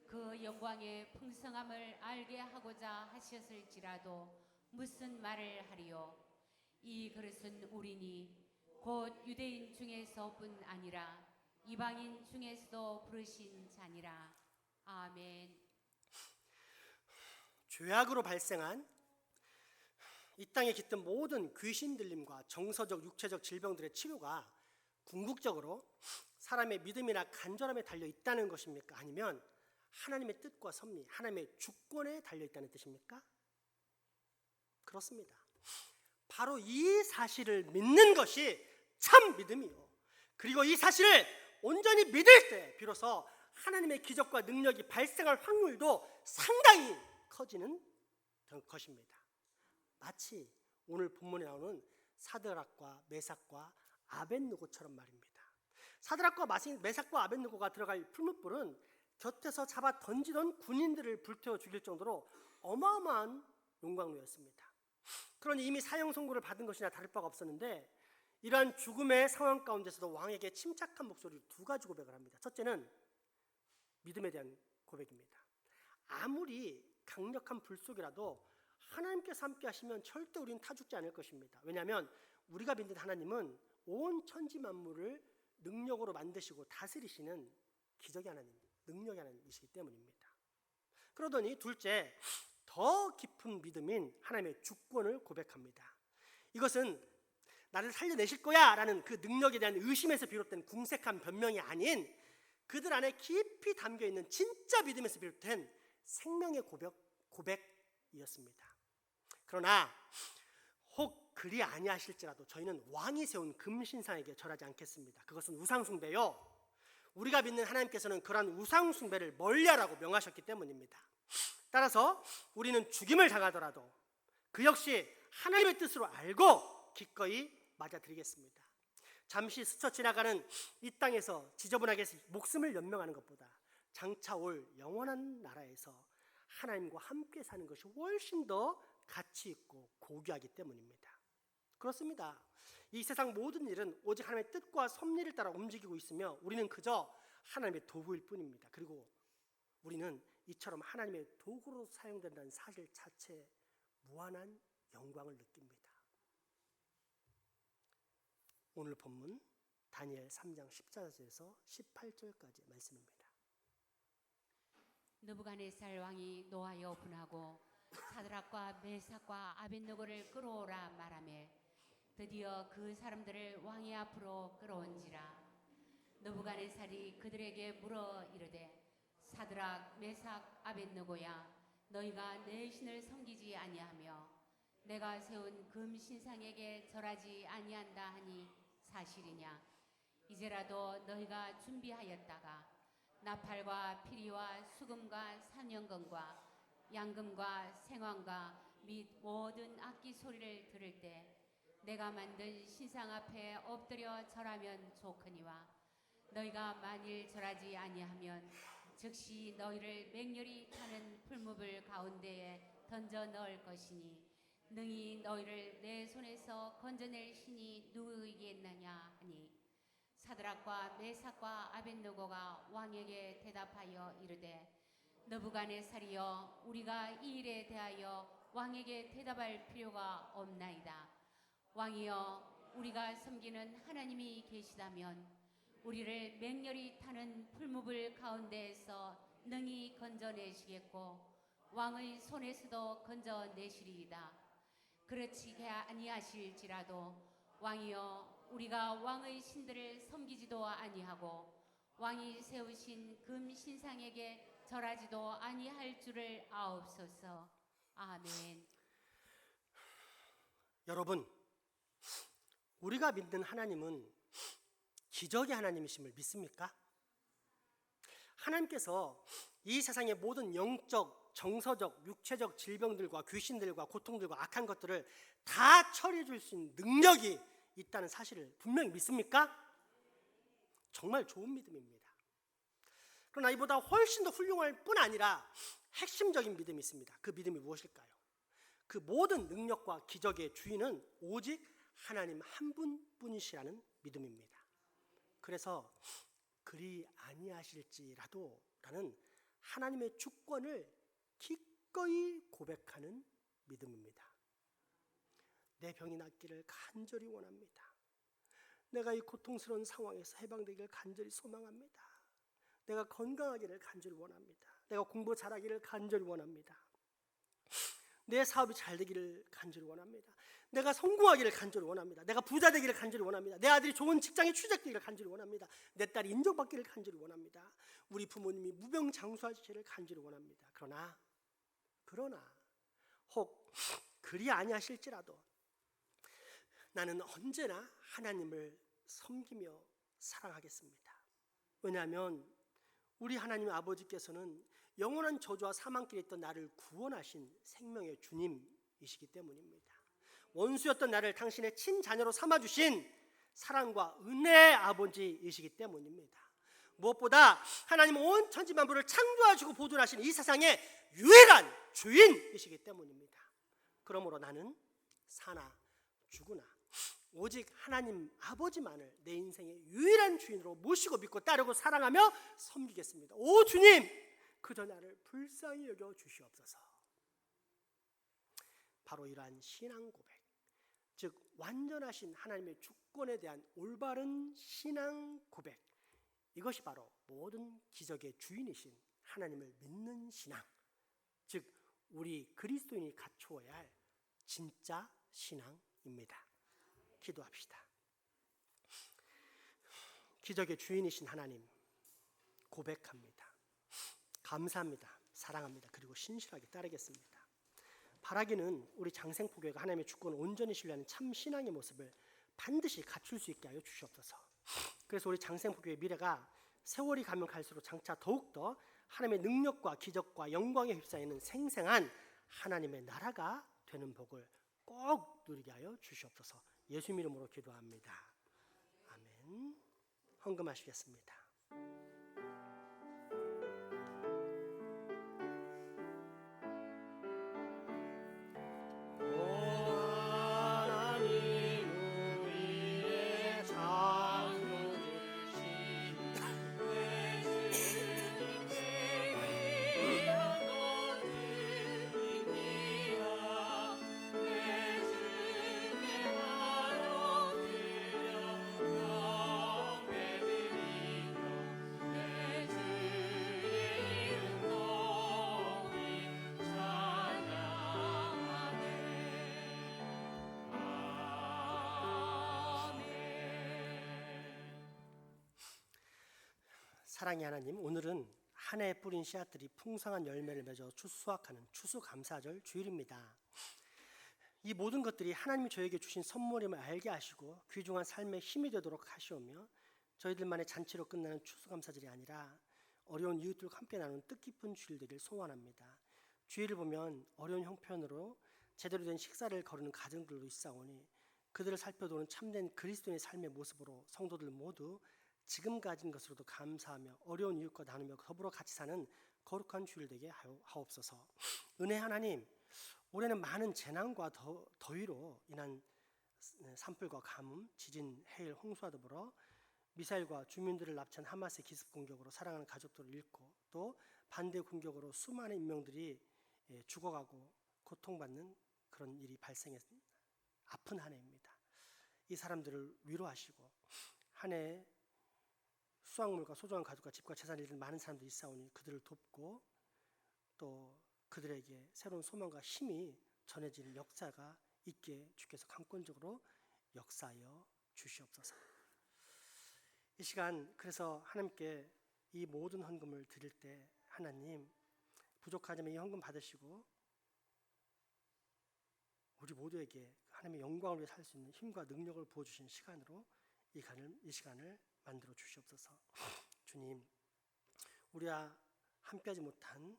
그 영광의 풍성함을 알게 하고자 하셨을지라도 무슨 말을 하리요? 이 그릇은 우리니 곧 유대인 중에서뿐 아니라 이방인 중에서도 부르신 자니라. 아멘. 죄악으로 발생한 이 땅에 깃든 모든 귀신 들림과 정서적 육체적 질병들의 치료가 궁극적으로 사람의 믿음이나 간절함에 달려 있다는 것입니까? 아니면 하나님의 뜻과 섭리, 하나님의 주권에 달려 있다는 뜻입니까? 그렇습니다. 바로 이 사실을 믿는 것이 참 믿음이요. 그리고 이 사실을 온전히 믿을 때 비로소 하나님의 기적과 능력이 발생할 확률도 상당히 커지는 것입니다. 마치 오늘 본문에 나오는 사드락과 메삭과 아벳느고처럼 말입니다. 사드락과 메삭과 아벳느고가 들어갈 풀무불은 곁에서 잡아 던지던 군인들을 불태워 죽일 정도로 어마어마한 용광로였습니다. 그러니 이미 사형 선고를 받은 것이나 다를 바가 없었는데 이러한 죽음의 상황 가운데서도 왕에게 침착한 목소리로 두 가지 고백을 합니다. 첫째는 믿음에 대한 고백입니다. 아무리 강력한 불 속이라도 하나님께서 함께 하시면 절대 우리는 타 죽지 않을 것입니다. 왜냐하면 우리가 믿는 하나님은 온 천지 만물을 능력으로 만드시고 다스리시는 기적의 하나님, 능력의 하나님이시기 때문입니다. 그러더니 둘째, 더 깊은 믿음인 하나님의 주권을 고백합니다. 이것은 나를 살려내실 거야 라는 그 능력에 대한 의심에서 비롯된 궁색한 변명이 아닌 그들 안에 깊이 담겨있는 진짜 믿음에서 비롯된 생명의 고백이었습니다. 그러나 혹 그리 아니하실지라도 저희는 왕이 세운 금신상에게 절하지 않겠습니다. 그것은 우상숭배요, 우리가 믿는 하나님께서는 그러한 우상숭배를 멀리하라고 명하셨기 때문입니다. 따라서 우리는 죽임을 당하더라도 그 역시 하나님의 뜻으로 알고 기꺼이 맞아드리겠습니다. 잠시 스쳐 지나가는 이 땅에서 지저분하게 목숨을 연명하는 것보다 장차 올 영원한 나라에서 하나님과 함께 사는 것이 훨씬 더 가치 있고 고귀하기 때문입니다. 그렇습니다. 이 세상 모든 일은 오직 하나님의 뜻과 섭리를 따라 움직이고 있으며 우리는 그저 하나님의 도구일 뿐입니다. 그리고 우리는 이처럼 하나님의 도구로 사용된다는 사실 자체에 무한한 영광을 느낍니다. 오늘 본문 다니엘 3장 14절에서 18절까지 말씀입니다. 느부갓네살 왕이 노하여 분하고 사드락과 메삭과 아벳느고를 끌어오라 말하며 드디어 그 사람들을 왕의 앞으로 끌어온지라. 느부갓네살이 그들에게 물어 이르되 사드락 메삭 아벳느고야, 너희가 내 신을 섬기지 아니하며 내가 세운 금 신상에게 절하지 아니한다 하니 사실이냐? 이제라도 너희가 준비하였다가 나팔과 피리와 수금과 사냥금과 양금과 생황과 및 모든 악기 소리를 들을 때 내가 만든 신상 앞에 엎드려 절하면 좋거니와 너희가 만일 절하지 아니하면 즉시 너희를 맹렬히 타는 풀무불 가운데에 던져 넣을 것이니 능히 너희를 내 손에서 건져낼 신이 누구이겠느냐 하니 사드락과 메삭과 아벳느고가 왕에게 대답하여 이르되 느부갓네살이여, 우리가 이 일에 대하여 왕에게 대답할 필요가 없나이다. 왕이여, 우리가 섬기는 하나님이 계시다면 우리를 맹렬히 타는 풀무불 가운데에서 능히 건져내시겠고 왕의 손에서도 건져내시리이다. 그렇지 아니하실지라도 왕이여, 우리가 왕의 신들을 섬기지도 아니하고 왕이 세우신 금 신상에게 절하지도 아니할 줄을 아옵소서. 아멘. 여러분, 우리가 믿는 하나님은 기적의 하나님이심을 믿습니까? 하나님께서 이 세상의 모든 영적, 정서적, 육체적 질병들과 귀신들과 고통들과 악한 것들을 다 처리해 줄 수 있는 능력이 있다는 사실을 분명히 믿습니까? 정말 좋은 믿음입니다. 그러나 이보다 훨씬 더 훌륭할 뿐 아니라 핵심적인 믿음이 있습니다. 그 믿음이 무엇일까요? 그 모든 능력과 기적의 주인은 오직 하나님 한 분뿐이시라는 믿음입니다. 그래서 그리 아니하실지라도 라는 하나님의 주권을 기꺼이 고백하는 믿음입니다. 내 병이 낫기를 간절히 원합니다. 내가 이 고통스러운 상황에서 해방되기를 간절히 소망합니다. 내가 건강하기를 간절히 원합니다. 내가 공부 잘하기를 간절히 원합니다. 내 사업이 잘 되기를 간절히 원합니다. 내가 성공하기를 간절히 원합니다. 내가 부자 되기를 간절히 원합니다. 내 아들이 좋은 직장에 취직되기를 간절히 원합니다. 내 딸이 인정받기를 간절히 원합니다. 우리 부모님이 무병장수하시기를 간절히 원합니다. 그러나 혹 그리 아니하실지라도 나는 언제나 하나님을 섬기며 사랑하겠습니다. 왜냐하면 우리 하나님 아버지께서는 영원한 저주와 사망길에 있던 나를 구원하신 생명의 주님이시기 때문입니다. 원수였던 나를 당신의 친자녀로 삼아주신 사랑과 은혜의 아버지이시기 때문입니다. 무엇보다 하나님은 온 천지 만물을 창조하시고 보존하신 이 세상의 유일한 주인이시기 때문입니다. 그러므로 나는 사나 죽으나 오직 하나님 아버지만을 내 인생의 유일한 주인으로 모시고 믿고 따르고 사랑하며 섬기겠습니다. 오 주님, 그저 나를 불쌍히 여겨 주시옵소서. 바로 이러한 신앙 고백, 즉 완전하신 하나님의 주권에 대한 올바른 신앙 고백, 이것이 바로 모든 기적의 주인이신 하나님을 믿는 신앙, 즉 우리 그리스도인이 갖추어야 할 진짜 신앙입니다. 기도합시다. 기적의 주인이신 하나님 고백합니다. 감사합니다. 사랑합니다. 그리고 신실하게 따르겠습니다. 바라기는 우리 장생포교회가 하나님의 주권을 온전히 신뢰하는 참 신앙의 모습을 반드시 갖출 수 있게 하여 주시옵소서. 그래서 우리 장생포교회 미래가 세월이 가면 갈수록 장차 더욱더 하나님의 능력과 기적과 영광에 휩싸이는 생생한 하나님의 나라가 되는 복을 꼭 누리게 하여 주시옵소서. 예수 이름으로 기도합니다. 아멘. 헌금하시겠습니다. 사랑의 하나님, 오늘은 한 해에 뿌린 씨앗들이 풍성한 열매를 맺어 수확하는 추수감사절 주일입니다. 이 모든 것들이 하나님이 저에게 주신 선물임을 알게 하시고 귀중한 삶의 힘이 되도록 하시오며 저희들만의 잔치로 끝나는 추수감사절이 아니라 어려운 이웃들과 함께 나누는 뜻깊은 주일 되길 소원합니다. 주일을 보면 어려운 형편으로 제대로 된 식사를 거르는 가정들도 있사오니 그들을 살펴도는 참된 그리스도인의 삶의 모습으로 성도들 모두 지금 가진 것으로도 감사하며 어려운 이웃과 나누며 더불어 같이 사는 거룩한 주일 되게 하옵소서. 은혜 하나님, 올해는 많은 재난과 더위로 인한 산불과 가뭄, 지진, 해일, 홍수와 더불어 미사일과 주민들을 납치한 하마스의 기습 공격으로 사랑하는 가족들을 잃고 또 반대 공격으로 수많은 인명들이 죽어가고 고통받는 그런 일이 발생했 아픈 한 해입니다. 이 사람들을 위로하시고 한 해 수확물과 소중한 가족과 집과 재산을 잃은 많은 사람들이 있사오니 그들을 돕고 또 그들에게 새로운 소망과 힘이 전해지는 역사가 있게 주께서 강권적으로 역사하여 주시옵소서. 이 시간 그래서 하나님께 이 모든 헌금을 드릴 때 하나님 부족하지만 이 헌금 받으시고 우리 모두에게 하나님의 영광을 위해 살 수 있는 힘과 능력을 부어주신 시간으로 이 시간을 만들어 주시옵소서. 주님, 우리와 함께하지 못한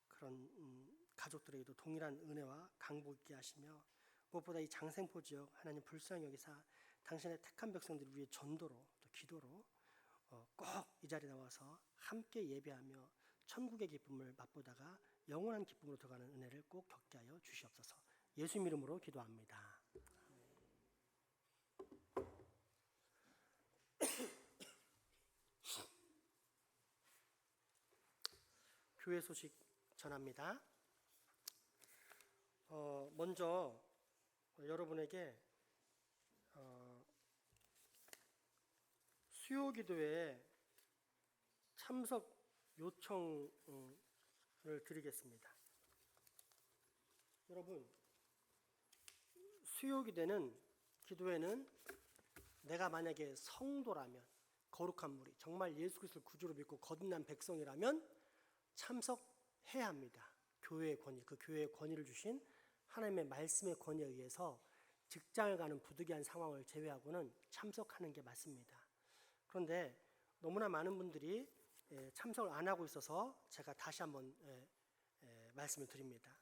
그런 가족들에게도 동일한 은혜와 강복 있게 하시며 무엇보다 이 장생포 지역 하나님 불쌍히 여기사 당신의 택한 백성들을 위해 전도로 또 기도로 꼭 이 자리에 나와서 함께 예배하며 천국의 기쁨을 맛보다가 영원한 기쁨으로 들어가는 은혜를 꼭 겪게 하여 주시옵소서. 예수 이름으로 기도합니다. 교회 소식 전합니다. 먼저 여러분에게 수요 기도에 참석 요청을 드리겠습니다. 여러분, 수요 기도에는 내가 만약에 성도라면, 거룩한 무리, 정말 예수 그리스도를 구주로 믿고 거듭난 백성이라면 참석해야 합니다. 교회의 권위, 그 교회의 권위를 주신 하나님의 말씀의 권위에 의해서 직장을 가는 부득이한 상황을 제외하고는 참석하는 게 맞습니다. 그런데 너무나 많은 분들이 참석을 안 하고 있어서 제가 다시 한번 말씀을 드립니다.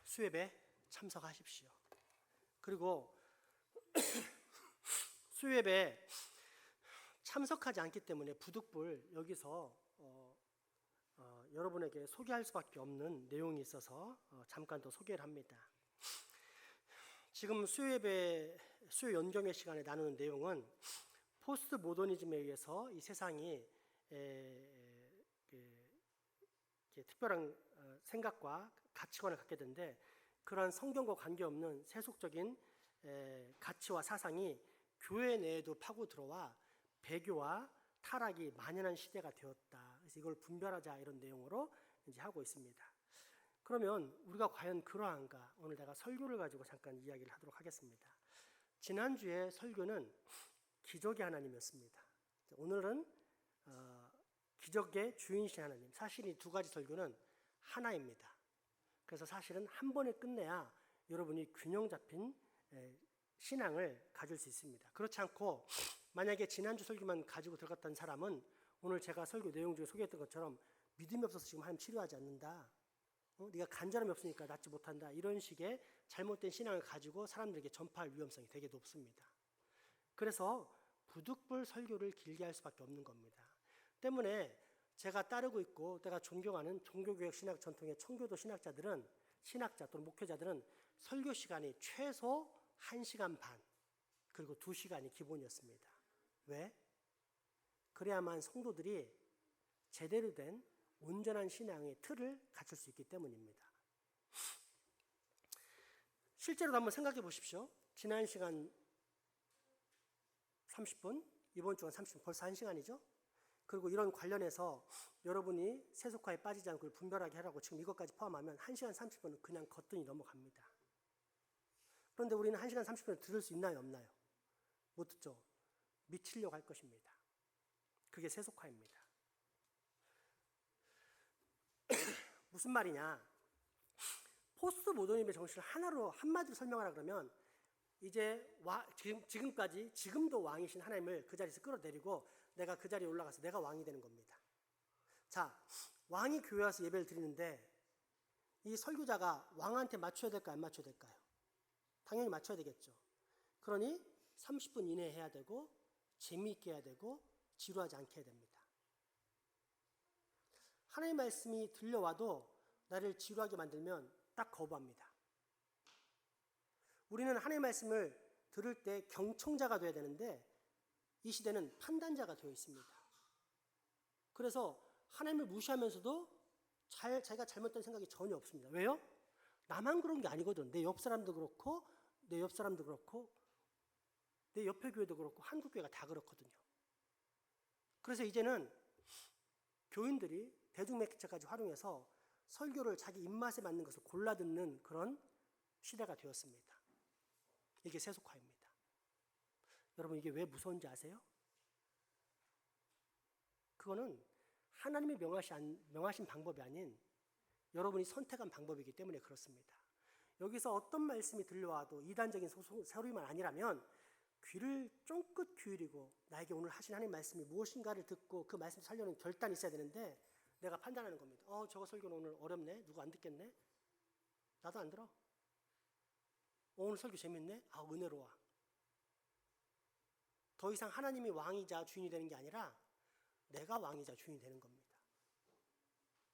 수예배 참석하십시오. 그리고 수예배 참석하지 않기 때문에 부득불 여기서 여러분에게 소개할 수밖에 없는 내용이 있어서 잠깐 더 소개를 합니다. 지금 수요 연경의 시간에 나누는 내용은 포스트 모더니즘에 의해서 이 세상이 특별한 생각과 가치관을 갖게 되는데 그러한 성경과 관계없는 세속적인 가치와 사상이 교회 내에도 파고 들어와 배교와 타락이 만연한 시대가 되었다. 그래서 이걸 분별하자 이런 내용으로 이제 하고 있습니다. 그러면 우리가 과연 그러한가? 오늘 내가 설교를 가지고 잠깐 이야기를 하도록 하겠습니다. 지난주에 설교는 기적의 하나님이었습니다. 오늘은 기적의 주인이신 하나님. 사실 이 두 가지 설교는 하나입니다. 그래서 사실은 한 번에 끝내야 여러분이 균형 잡힌 신앙을 가질 수 있습니다. 그렇지 않고 만약에 지난주 설교만 가지고 들어갔던 사람은 오늘 제가 설교 내용 중에 소개했던 것처럼 믿음이 없어서 지금 하나님 치료하지 않는다. 네가 간절함이 없으니까 낫지 못한다. 이런 식의 잘못된 신앙을 가지고 사람들에게 전파할 위험성이 되게 높습니다. 그래서 부득불 설교를 길게 할 수밖에 없는 겁니다. 때문에 제가 따르고 있고 내가 존경하는 종교개혁 신학 전통의 청교도 신학자 또는 목회자들은 설교 시간이 최소 1시간 반 그리고 2시간이 기본이었습니다. 왜? 그래야만 성도들이 제대로 된 온전한 신앙의 틀을 갖출 수 있기 때문입니다. 실제로도 한번 생각해 보십시오. 지난 시간 30분, 이번 주간 30분, 벌써 1시간이죠? 그리고 이런 관련해서 여러분이 세속화에 빠지지 않고 분별하게 하라고 지금 이것까지 포함하면 1시간 30분은 그냥 거뜬히 넘어갑니다. 그런데 우리는 1시간 30분을 들을 수 있나요, 없나요? 못 듣죠? 미치려고 할 것입니다. 그게 세속화입니다. 무슨 말이냐? 포스트 모더니즘의 정신을 하나로 한마디로 설명하라 그러면 이제 지금도 왕이신 하나님을 그 자리에서 끌어내리고 내가 그 자리에 올라가서 내가 왕이 되는 겁니다. 자, 왕이 교회 와서 예배를 드리는데 이 설교자가 왕한테 맞춰야 될까요? 안 맞춰야 될까요? 당연히 맞춰야 되겠죠. 그러니 30분 이내에 해야 되고 재미있게 해야 되고 지루하지 않게 해야 됩니다. 하나님의 말씀이 들려와도 나를 지루하게 만들면 딱 거부합니다. 우리는 하나님의 말씀을 들을 때 경청자가 되어야 되는데 이 시대는 판단자가 되어 있습니다. 그래서 하나님을 무시하면서도 자기가 잘못된 생각이 전혀 없습니다. 왜요? 나만 그런 게 아니거든. 내 옆 사람도 그렇고 내 옆 사람도 그렇고 내 옆에 교회도 그렇고 한국 교회가 다 그렇거든요. 그래서 이제는 교인들이 대중매체까지 활용해서 설교를 자기 입맛에 맞는 것을 골라 듣는 그런 시대가 되었습니다. 이게 세속화입니다. 여러분, 이게 왜 무서운지 아세요? 그거는 하나님이 명하신 방법이 아닌 여러분이 선택한 방법이기 때문에 그렇습니다. 여기서 어떤 말씀이 들려와도 이단적인 서류만 아니라면 귀를 쫑긋 기울이고 나에게 오늘 하신 하나님 말씀이 무엇인가를 듣고 그 말씀 살려는 결단이 있어야 되는데 내가 판단하는 겁니다. 저거 설교는 오늘 어렵네. 누구 안 듣겠네. 나도 안 들어. 오늘 설교 재밌네. 은혜로워. 더 이상 하나님이 왕이자 주인이 되는 게 아니라 내가 왕이자 주인이 되는 겁니다.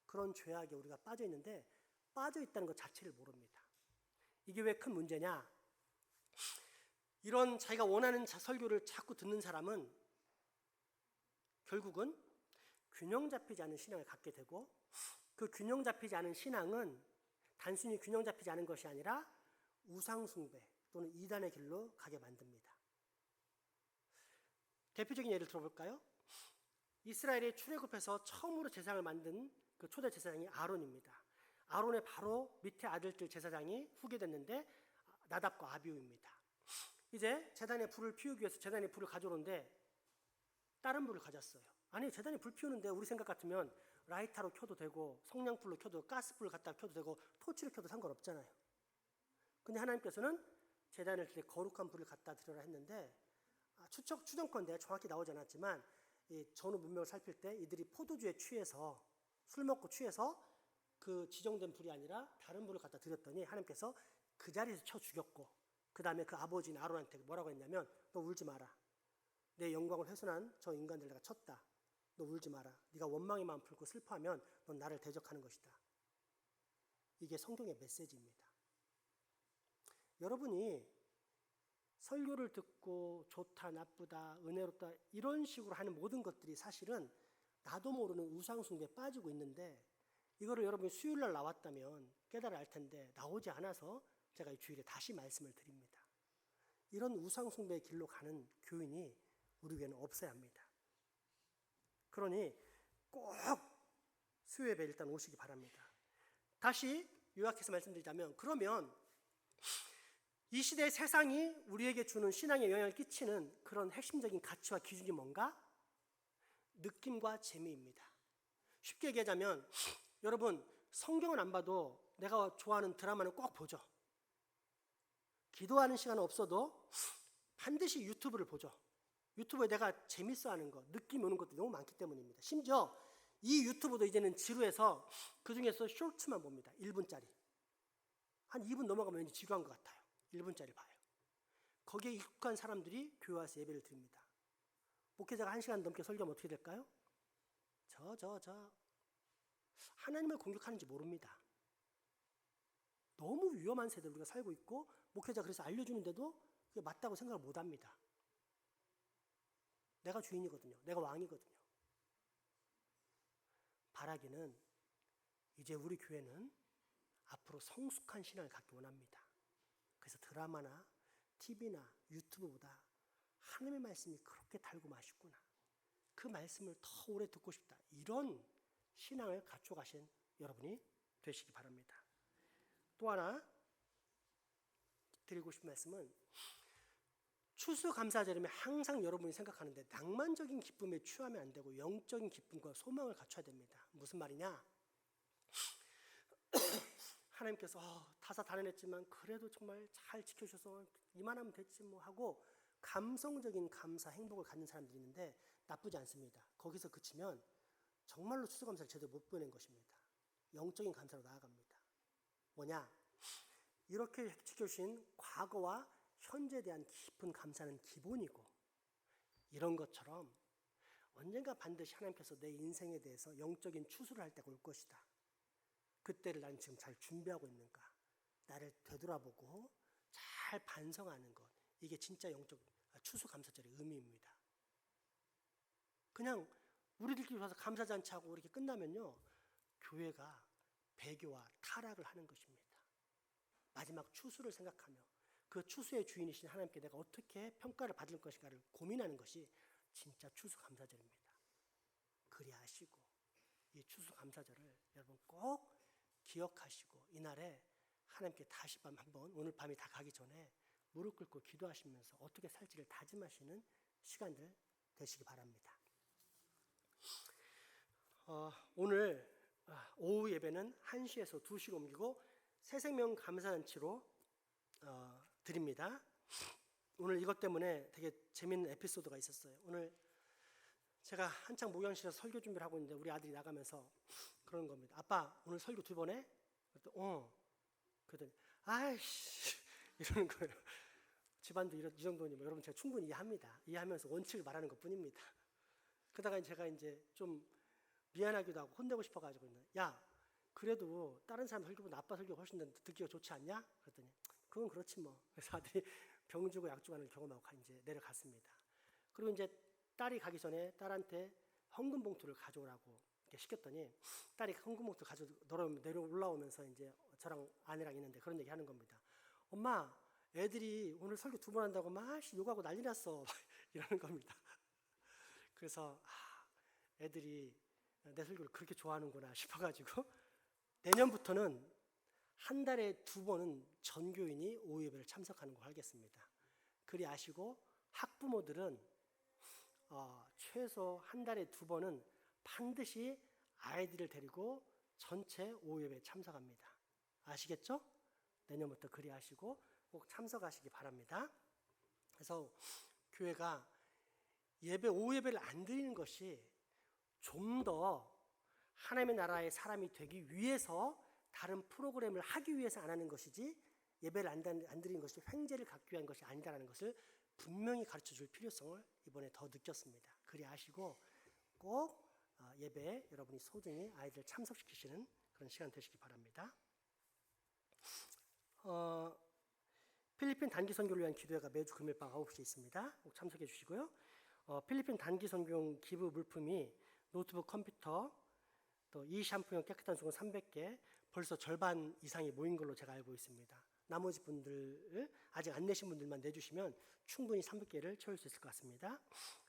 그런 죄악에 우리가 빠져 있는데 빠져 있다는 것 자체를 모릅니다. 이게 왜 큰 문제냐? 이런 자기가 원하는 설교를 자꾸 듣는 사람은 결국은 균형 잡히지 않은 신앙을 갖게 되고 그 균형 잡히지 않은 신앙은 단순히 균형 잡히지 않은 것이 아니라 우상숭배 또는 이단의 길로 가게 만듭니다. 대표적인 예를 들어볼까요? 이스라엘의 출애굽해서 처음으로 제사장을 만든 그 초대 제사장이 아론입니다. 아론의 바로 밑에 아들들 제사장이 후계됐는데 나답과 아비후입니다. 이제 제단에 불을 피우기 위해서 제단에 불을 가져오는데 다른 불을 가졌어요. 아니, 제단에 불 피우는데 우리 생각 같으면 라이터로 켜도 되고 성냥불로 켜도 가스불을 갖다 켜도 되고 토치를 켜도 상관없잖아요. 근데 하나님께서는 제단을 때 거룩한 불을 갖다 드려라 했는데 추정컨대 정확히 나오지 않았지만 이 전후 문명을 살필 때 이들이 포도주에 취해서 술 먹고 취해서 그 지정된 불이 아니라 다른 불을 갖다 드렸더니 하나님께서 그 자리에서 쳐 죽였고 그 다음에 그 아버지인 아론한테 뭐라고 했냐면 너 울지 마라. 내 영광을 훼손한 저 인간들 내가 쳤다. 너 울지 마라. 네가 원망의 마음 품고 슬퍼하면 넌 나를 대적하는 것이다. 이게 성경의 메시지입니다. 여러분이 설교를 듣고 좋다, 나쁘다, 은혜롭다 이런 식으로 하는 모든 것들이 사실은 나도 모르는 우상숭배에 빠지고 있는데 이거를 여러분이 수요일날 나왔다면 깨달아 알 텐데 나오지 않아서 제가 이 주일에 다시 말씀을 드립니다. 이런 우상숭배의 길로 가는 교인이 우리 교회는 없어야 합니다. 그러니 꼭 수요예배 일단 오시기 바랍니다. 다시 요약해서 말씀드리자면 그러면 이 시대의 세상이 우리에게 주는 신앙에 영향을 끼치는 그런 핵심적인 가치와 기준이 뭔가? 느낌과 재미입니다. 쉽게 얘기하자면 여러분 성경은 안 봐도 내가 좋아하는 드라마는 꼭 보죠. 기도하는 시간은 없어도 반드시 유튜브를 보죠. 유튜브에 내가 재밌어하는 것, 느낌 오는 것도 너무 많기 때문입니다. 심지어 이 유튜브도 이제는 지루해서 그중에서 쇼츠만 봅니다. 1분짜리. 한 2분 넘어가면 왠지 지루한 것 같아요. 1분짜리 봐요. 거기에 익숙한 사람들이 교회 와서 예배를 드립니다. 목회자가 1시간 넘게 설교하면 어떻게 될까요? 하나님을 공격하는지 모릅니다. 너무 위험한 세대를 우리가 살고 있고 목회자 그래서 알려주는데도 그게 맞다고 생각을 못합니다. 내가 주인이거든요. 내가 왕이거든요. 바라기는 이제 우리 교회는 앞으로 성숙한 신앙을 갖기 원합니다. 그래서 드라마나 TV나 유튜브보다 하나님의 말씀이 그렇게 달고 맛있구나. 그 말씀을 더 오래 듣고 싶다. 이런 신앙을 갖춰가신 여러분이 되시기 바랍니다. 또 하나 드리고 싶은 말씀은 추수감사절이면 항상 여러분이 생각하는데 낭만적인 기쁨에 취하면 안 되고 영적인 기쁨과 소망을 갖춰야 됩니다. 무슨 말이냐? 하나님께서 다사다난했지만 그래도 정말 잘 지켜주셔서 이만하면 됐지 뭐 하고 감성적인 감사, 행복을 갖는 사람들이 있는데 나쁘지 않습니다. 거기서 그치면 정말로 추수감사를 제대로 못 보낸 것입니다. 영적인 감사로 나아갑니다. 뭐냐? 이렇게 지켜주신 과거와 현재에 대한 깊은 감사는 기본이고 이런 것처럼 언젠가 반드시 하나님께서 내 인생에 대해서 영적인 추수를 할 때가 올 것이다. 그때를 난 지금 잘 준비하고 있는가? 나를 되돌아보고 잘 반성하는 것. 이게 진짜 영적 추수감사절의 의미입니다. 그냥 우리들끼리 와서 감사잔치하고 이렇게 끝나면요. 교회가 배교와 타락을 하는 것입니다. 마지막 추수를 생각하며 그 추수의 주인이신 하나님께 내가 어떻게 평가를 받을 것인가를 고민하는 것이 진짜 추수감사절입니다. 그리하시고 이 추수감사절을 여러분 꼭 기억하시고 이날에 하나님께 다시 한번 오늘 밤이 다 가기 전에 무릎 꿇고 기도하시면서 어떻게 살지를 다짐하시는 시간들 되시기 바랍니다. 오늘 오후 예배는 1시에서 2시로 옮기고 새생명 감사잔치로 드립니다. 오늘 이것 때문에 되게 재밌는 에피소드가 있었어요. 오늘 제가 한창 목양실에서 설교 준비를 하고 있는데 우리 아들이 나가면서 그런 겁니다. 아빠 오늘 설교 2번 해? 그랬더니 그랬더니 아이씨 이러는 거예요. 집안도 이 정도니 여러분 제가 충분히 이해합니다. 이해하면서 원칙을 말하는 것뿐입니다. 그러다가 제가 이제 좀 미안하기도 하고 혼내고 싶어가지고 야 그래도 다른 사람 설교보다 아빠 설교가 훨씬 듣기가 좋지 않냐? 그랬더니 그건 그렇지 뭐. 그래서 아들이 병 주고 약 주고 하는 경험하고 이제 내려갔습니다. 그리고 이제 딸이 가기 전에 딸한테 헌금 봉투를 가져오라고 이렇게 시켰더니 딸이 헌금 봉투 가져 내려 올라오면서 이제 저랑 아내랑 있는데 그런 얘기 하는 겁니다. 엄마 애들이 오늘 설교 2번 한다고 막 욕하고 난리 났어 이러는 겁니다. 그래서 애들이 내 설교를 그렇게 좋아하는구나 싶어가지고 내년부터는 한 달에 2번은 전교인이 오후 예배를 참석하는 걸 하겠습니다. 그리 아시고 학부모들은 최소 한 달에 2번은 반드시 아이들을 데리고 전체 오후 예배에 참석합니다. 아시겠죠? 내년부터 그리 하시고 꼭 참석하시기 바랍니다. 그래서 교회가 오후 예배를 안 드리는 것이 좀 더 하나님의 나라의 사람이 되기 위해서 다른 프로그램을 하기 위해서 안 하는 것이지 예배를 안 드리는 것이 횡재를 갖기 위한 것이 아니다라는 것을 분명히 가르쳐 줄 필요성을 이번에 더 느꼈습니다. 그리 아시고 꼭 예배에 여러분이 소중히 아이들 참석시키시는 그런 시간 되시기 바랍니다. 필리핀 단기 선교를 위한 기도회가 매주 금요일 밤 9시에 있습니다. 꼭 참석해 주시고요. 필리핀 단기 선교용 기부 물품이 노트북, 컴퓨터, 또 이 샴푸용 깨끗한 수건 300개 벌써 절반 이상이 모인 걸로 제가 알고 있습니다. 나머지 분들 아직 안 내신 분들만 내주시면 충분히 300개를 채울 수 있을 것 같습니다.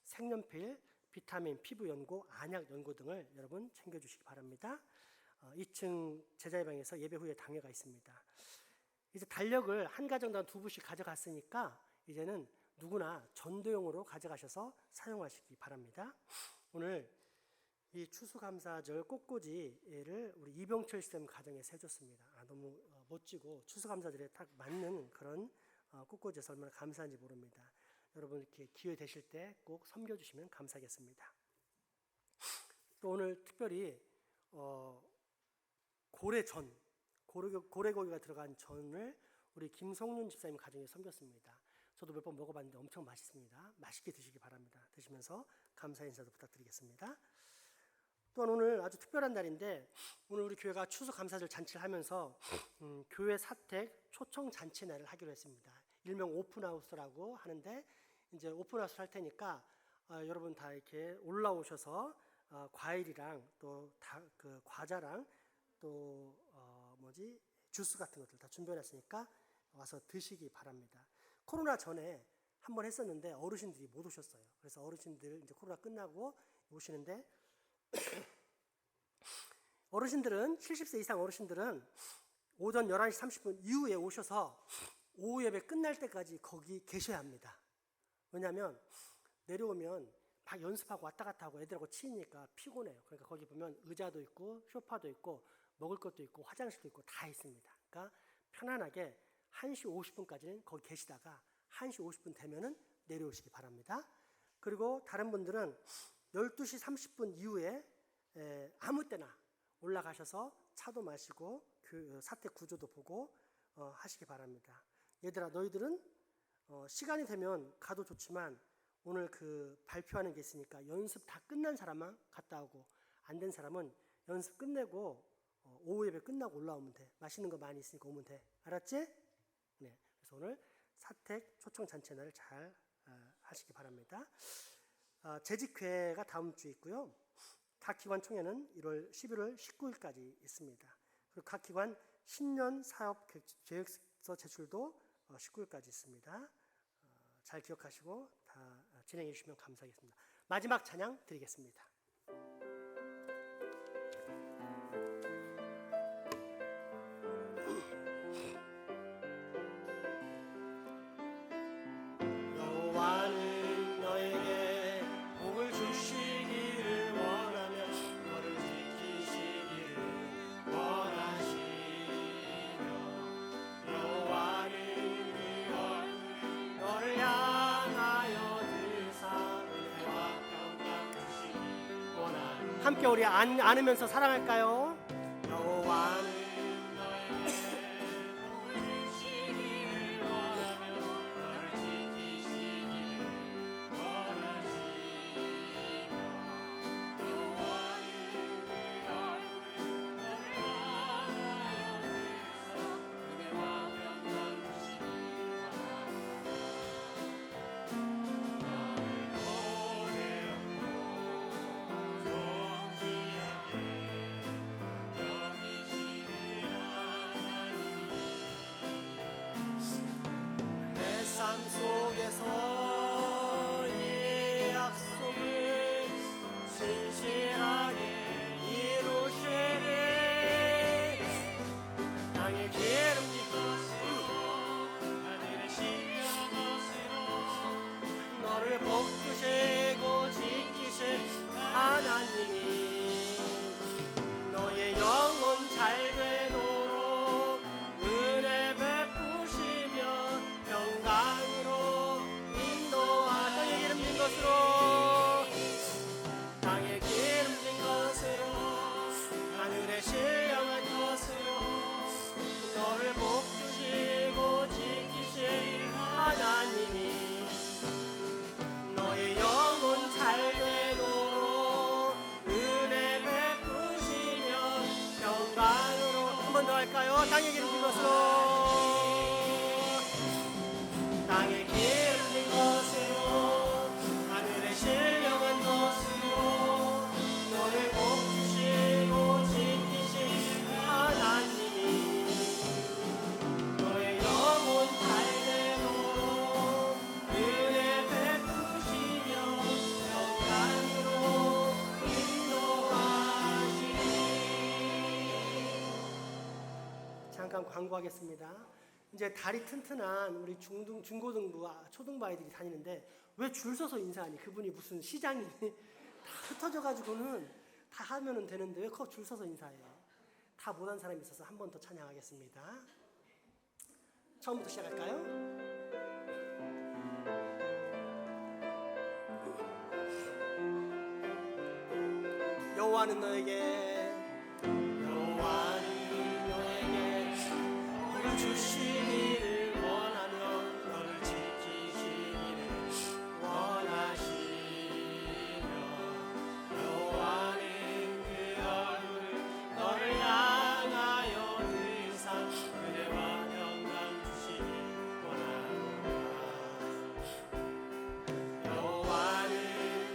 색연필, 비타민, 피부 연고, 안약 연고 등을 여러분 챙겨주시기 바랍니다. 2층 제자의방에서 예배 후에 당회가 있습니다. 이제 달력을 한 가정당 2부씩 가져갔으니까 이제는 누구나 전도용으로 가져가셔서 사용하시기 바랍니다. 오늘 이 추수감사절 꽃꽂이를 우리 이병철 쌤 가정에서 해줬습니다. 너무 멋지고 추수감사절에 딱 맞는 그런 꽃꽂이에서 얼마나 감사한지 모릅니다. 여러분 이렇게 기회 되실 때 꼭 섬겨주시면 감사하겠습니다. 또 오늘 특별히 고래고기가 들어간 전을 우리 김성윤 집사님 가정에 섬겼습니다. 저도 몇 번 먹어봤는데 엄청 맛있습니다. 맛있게 드시기 바랍니다. 드시면서 감사 인사도 부탁드리겠습니다. 또한 오늘 아주 특별한 날인데 오늘 우리 교회가 추수감사절 잔치를 하면서 교회 사택 초청 잔치 날을 하기로 했습니다. 일명 오픈하우스라고 하는데 이제 오픈하우스 할 테니까 여러분 다 이렇게 올라오셔서 과일이랑 또 그 과자랑 또 주스 같은 것들 다 준비해놨으니까 와서 드시기 바랍니다. 코로나 전에 한번 했었는데 어르신들이 못 오셨어요. 그래서 어르신들 이제 코로나 끝나고 오시는데 어르신들은 70세 이상 어르신들은 오전 11시 30분 이후에 오셔서 오후 예배 끝날 때까지 거기 계셔야 합니다. 왜냐하면 내려오면 막 연습하고 왔다 갔다 하고 애들하고 치이니까 피곤해요. 그러니까 거기 보면 의자도 있고 소파도 있고 먹을 것도 있고 화장실도 있고 다 있습니다. 그러니까 편안하게 1시 50분까지는 거기 계시다가 1시 50분 되면은 내려오시기 바랍니다. 그리고 다른 분들은 12시 30분 이후에 아무 때나 올라가셔서 차도 마시고 그 사택 구조도 보고 하시기 바랍니다. 얘들아 너희들은 시간이 되면 가도 좋지만 오늘 그 발표하는 게 있으니까 연습 다 끝난 사람만 갔다 오고 안 된 사람은 연습 끝내고 오후 예배 끝나고 올라오면 돼. 맛있는 거 많이 있으니까 오면 돼. 알았지? 네. 그래서 오늘 사택 초청 잔치 날 잘 하시기 바랍니다. 재직회가 다음 주에 있고요. 각 기관 총회는 11월 19일까지 있습니다. 그리고 각 기관 신년 사업 13일부터 제출도 19일까지 있습니다. 잘 기억하시고 다 진행해 주시면 감사하겠습니다. 마지막 찬양 드리겠습니다. 여호와는 너에게 복을 주시기를 원하며 너를 지키시기를 원하시며 여호와는 그 얼굴 너를 향하여 들사 은혜와 평강 주시기 원하노라. 함께 우리 안으면서 사랑할까요? 여호와는 삶 속에서 이 약속을 신실하게 이루시리. 땅의 기름진 것으로 하늘의 신령한 것으로 너를 복주시고 지키실 하나님이 너의 영혼 잘 되도록 은혜 베푸시며 평강으로 인도하. 땅의 기름진 것으로 땅의 기름진 것으로 하늘의 신령한 것으로 너를 복주시고 지키실 하나님이 너의 영혼 잘 되도록 은혜 베푸시며 평강으로. 한 번 더 할까요? 땅의 기름진 것으로 땅의 기름진 것으로 하늘의 신령한 것으로 너를 복주시고 지키실 하나님이 너의 영혼 잘 되도록 은혜 베푸시며 평강으로 인도하시리. 잠깐 광고하겠습니다. 이제 다리 튼튼한 우리 중고등부, 초등부 아이들이 다니는데 왜 줄 서서 인사하니? 그분이 무슨 시장이 다 흩어져 가지고는 다 하면은 되는데 왜 줄 서서 인사해요? 다 못한 사람이 있어서 한 번 더 찬양하겠습니다. 처음부터 시작할까요? 여호와는 너에게 복을 주시기를 원하며 너를 지키시기를 원하시며 여호와는 그 얼굴을 너를 향하여 들사 은혜와 평강 주시기 원하노라. 여호와는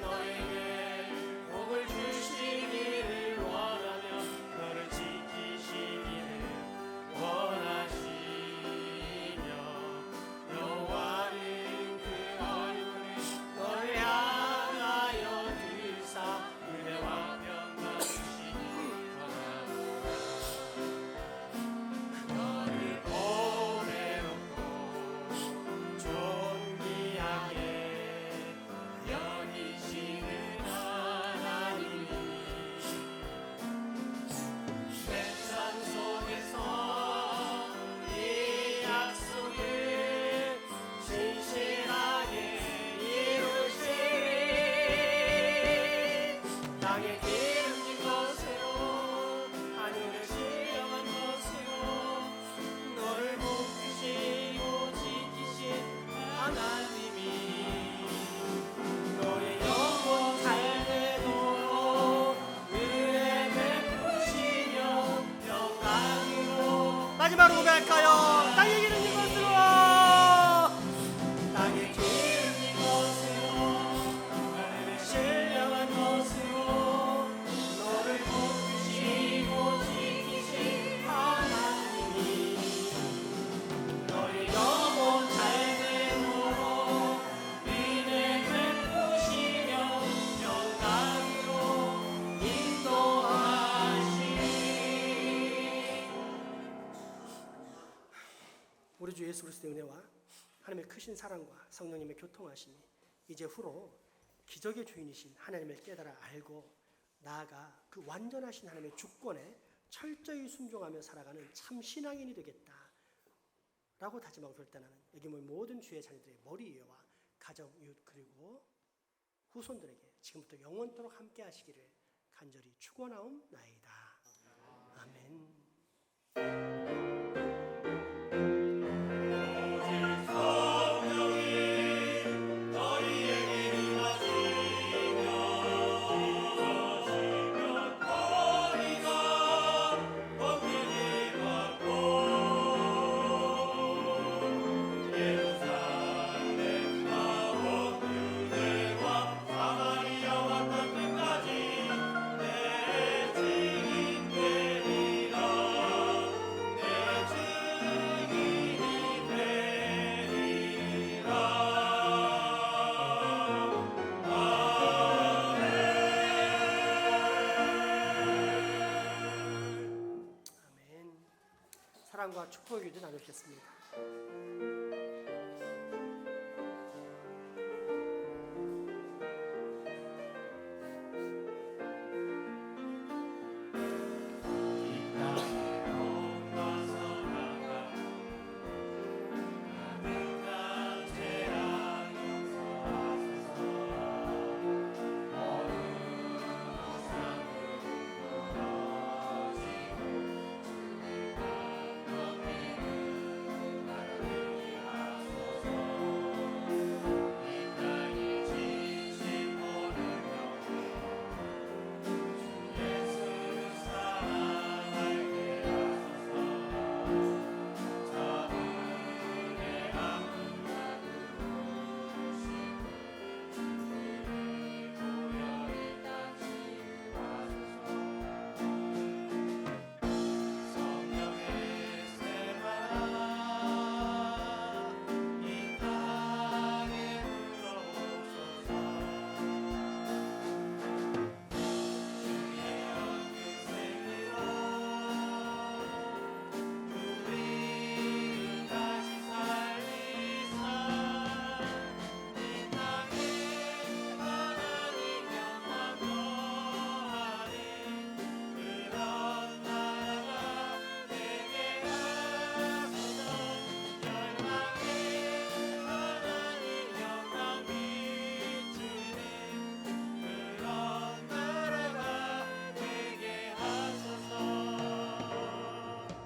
너에게 복을 주시기를 원하며 너를 지키시기를 원하시며 여호와는 그 얼굴을 너를 향하여 들사 은혜와 평강 주시기 원하노라. 너를 보배롭고 존귀하게 여기시는 하나님이 세상 속에서 이 약속을 신실하게 이루시리. 땅의 기름진 것으로 하늘의 신령한 것으로 너를 복주시고 지키신 하나님이 너의 영혼 잘 되도록 은혜 베푸시며 평강으로. 마지막으로 고백할까요? 땅의 기름진 것으로 땅의 기름진 것으로 하늘의 신령한 것으로 너를 복주시고 지키신 하나님이 우리 주 예수 그리스도의 은혜와 하나님의 크신 사랑과 성령님의 교통하심이 이제 후로 기적의 주인이신 하나님을 깨달아 알고 나아가 그 완전하신 하나님의 주권에 철저히 순종하며 살아가는 참 신앙인이 되겠다 라고 다짐하고 결단하는 여기 모인 모든 주의 자녀들의 머리 위와 가정, 이웃 그리고 후손들에게 지금부터 영원토록 함께 하시기를 간절히 축원하옵나이다. 아멘. 사랑과 축복의 기도 나누겠습니다.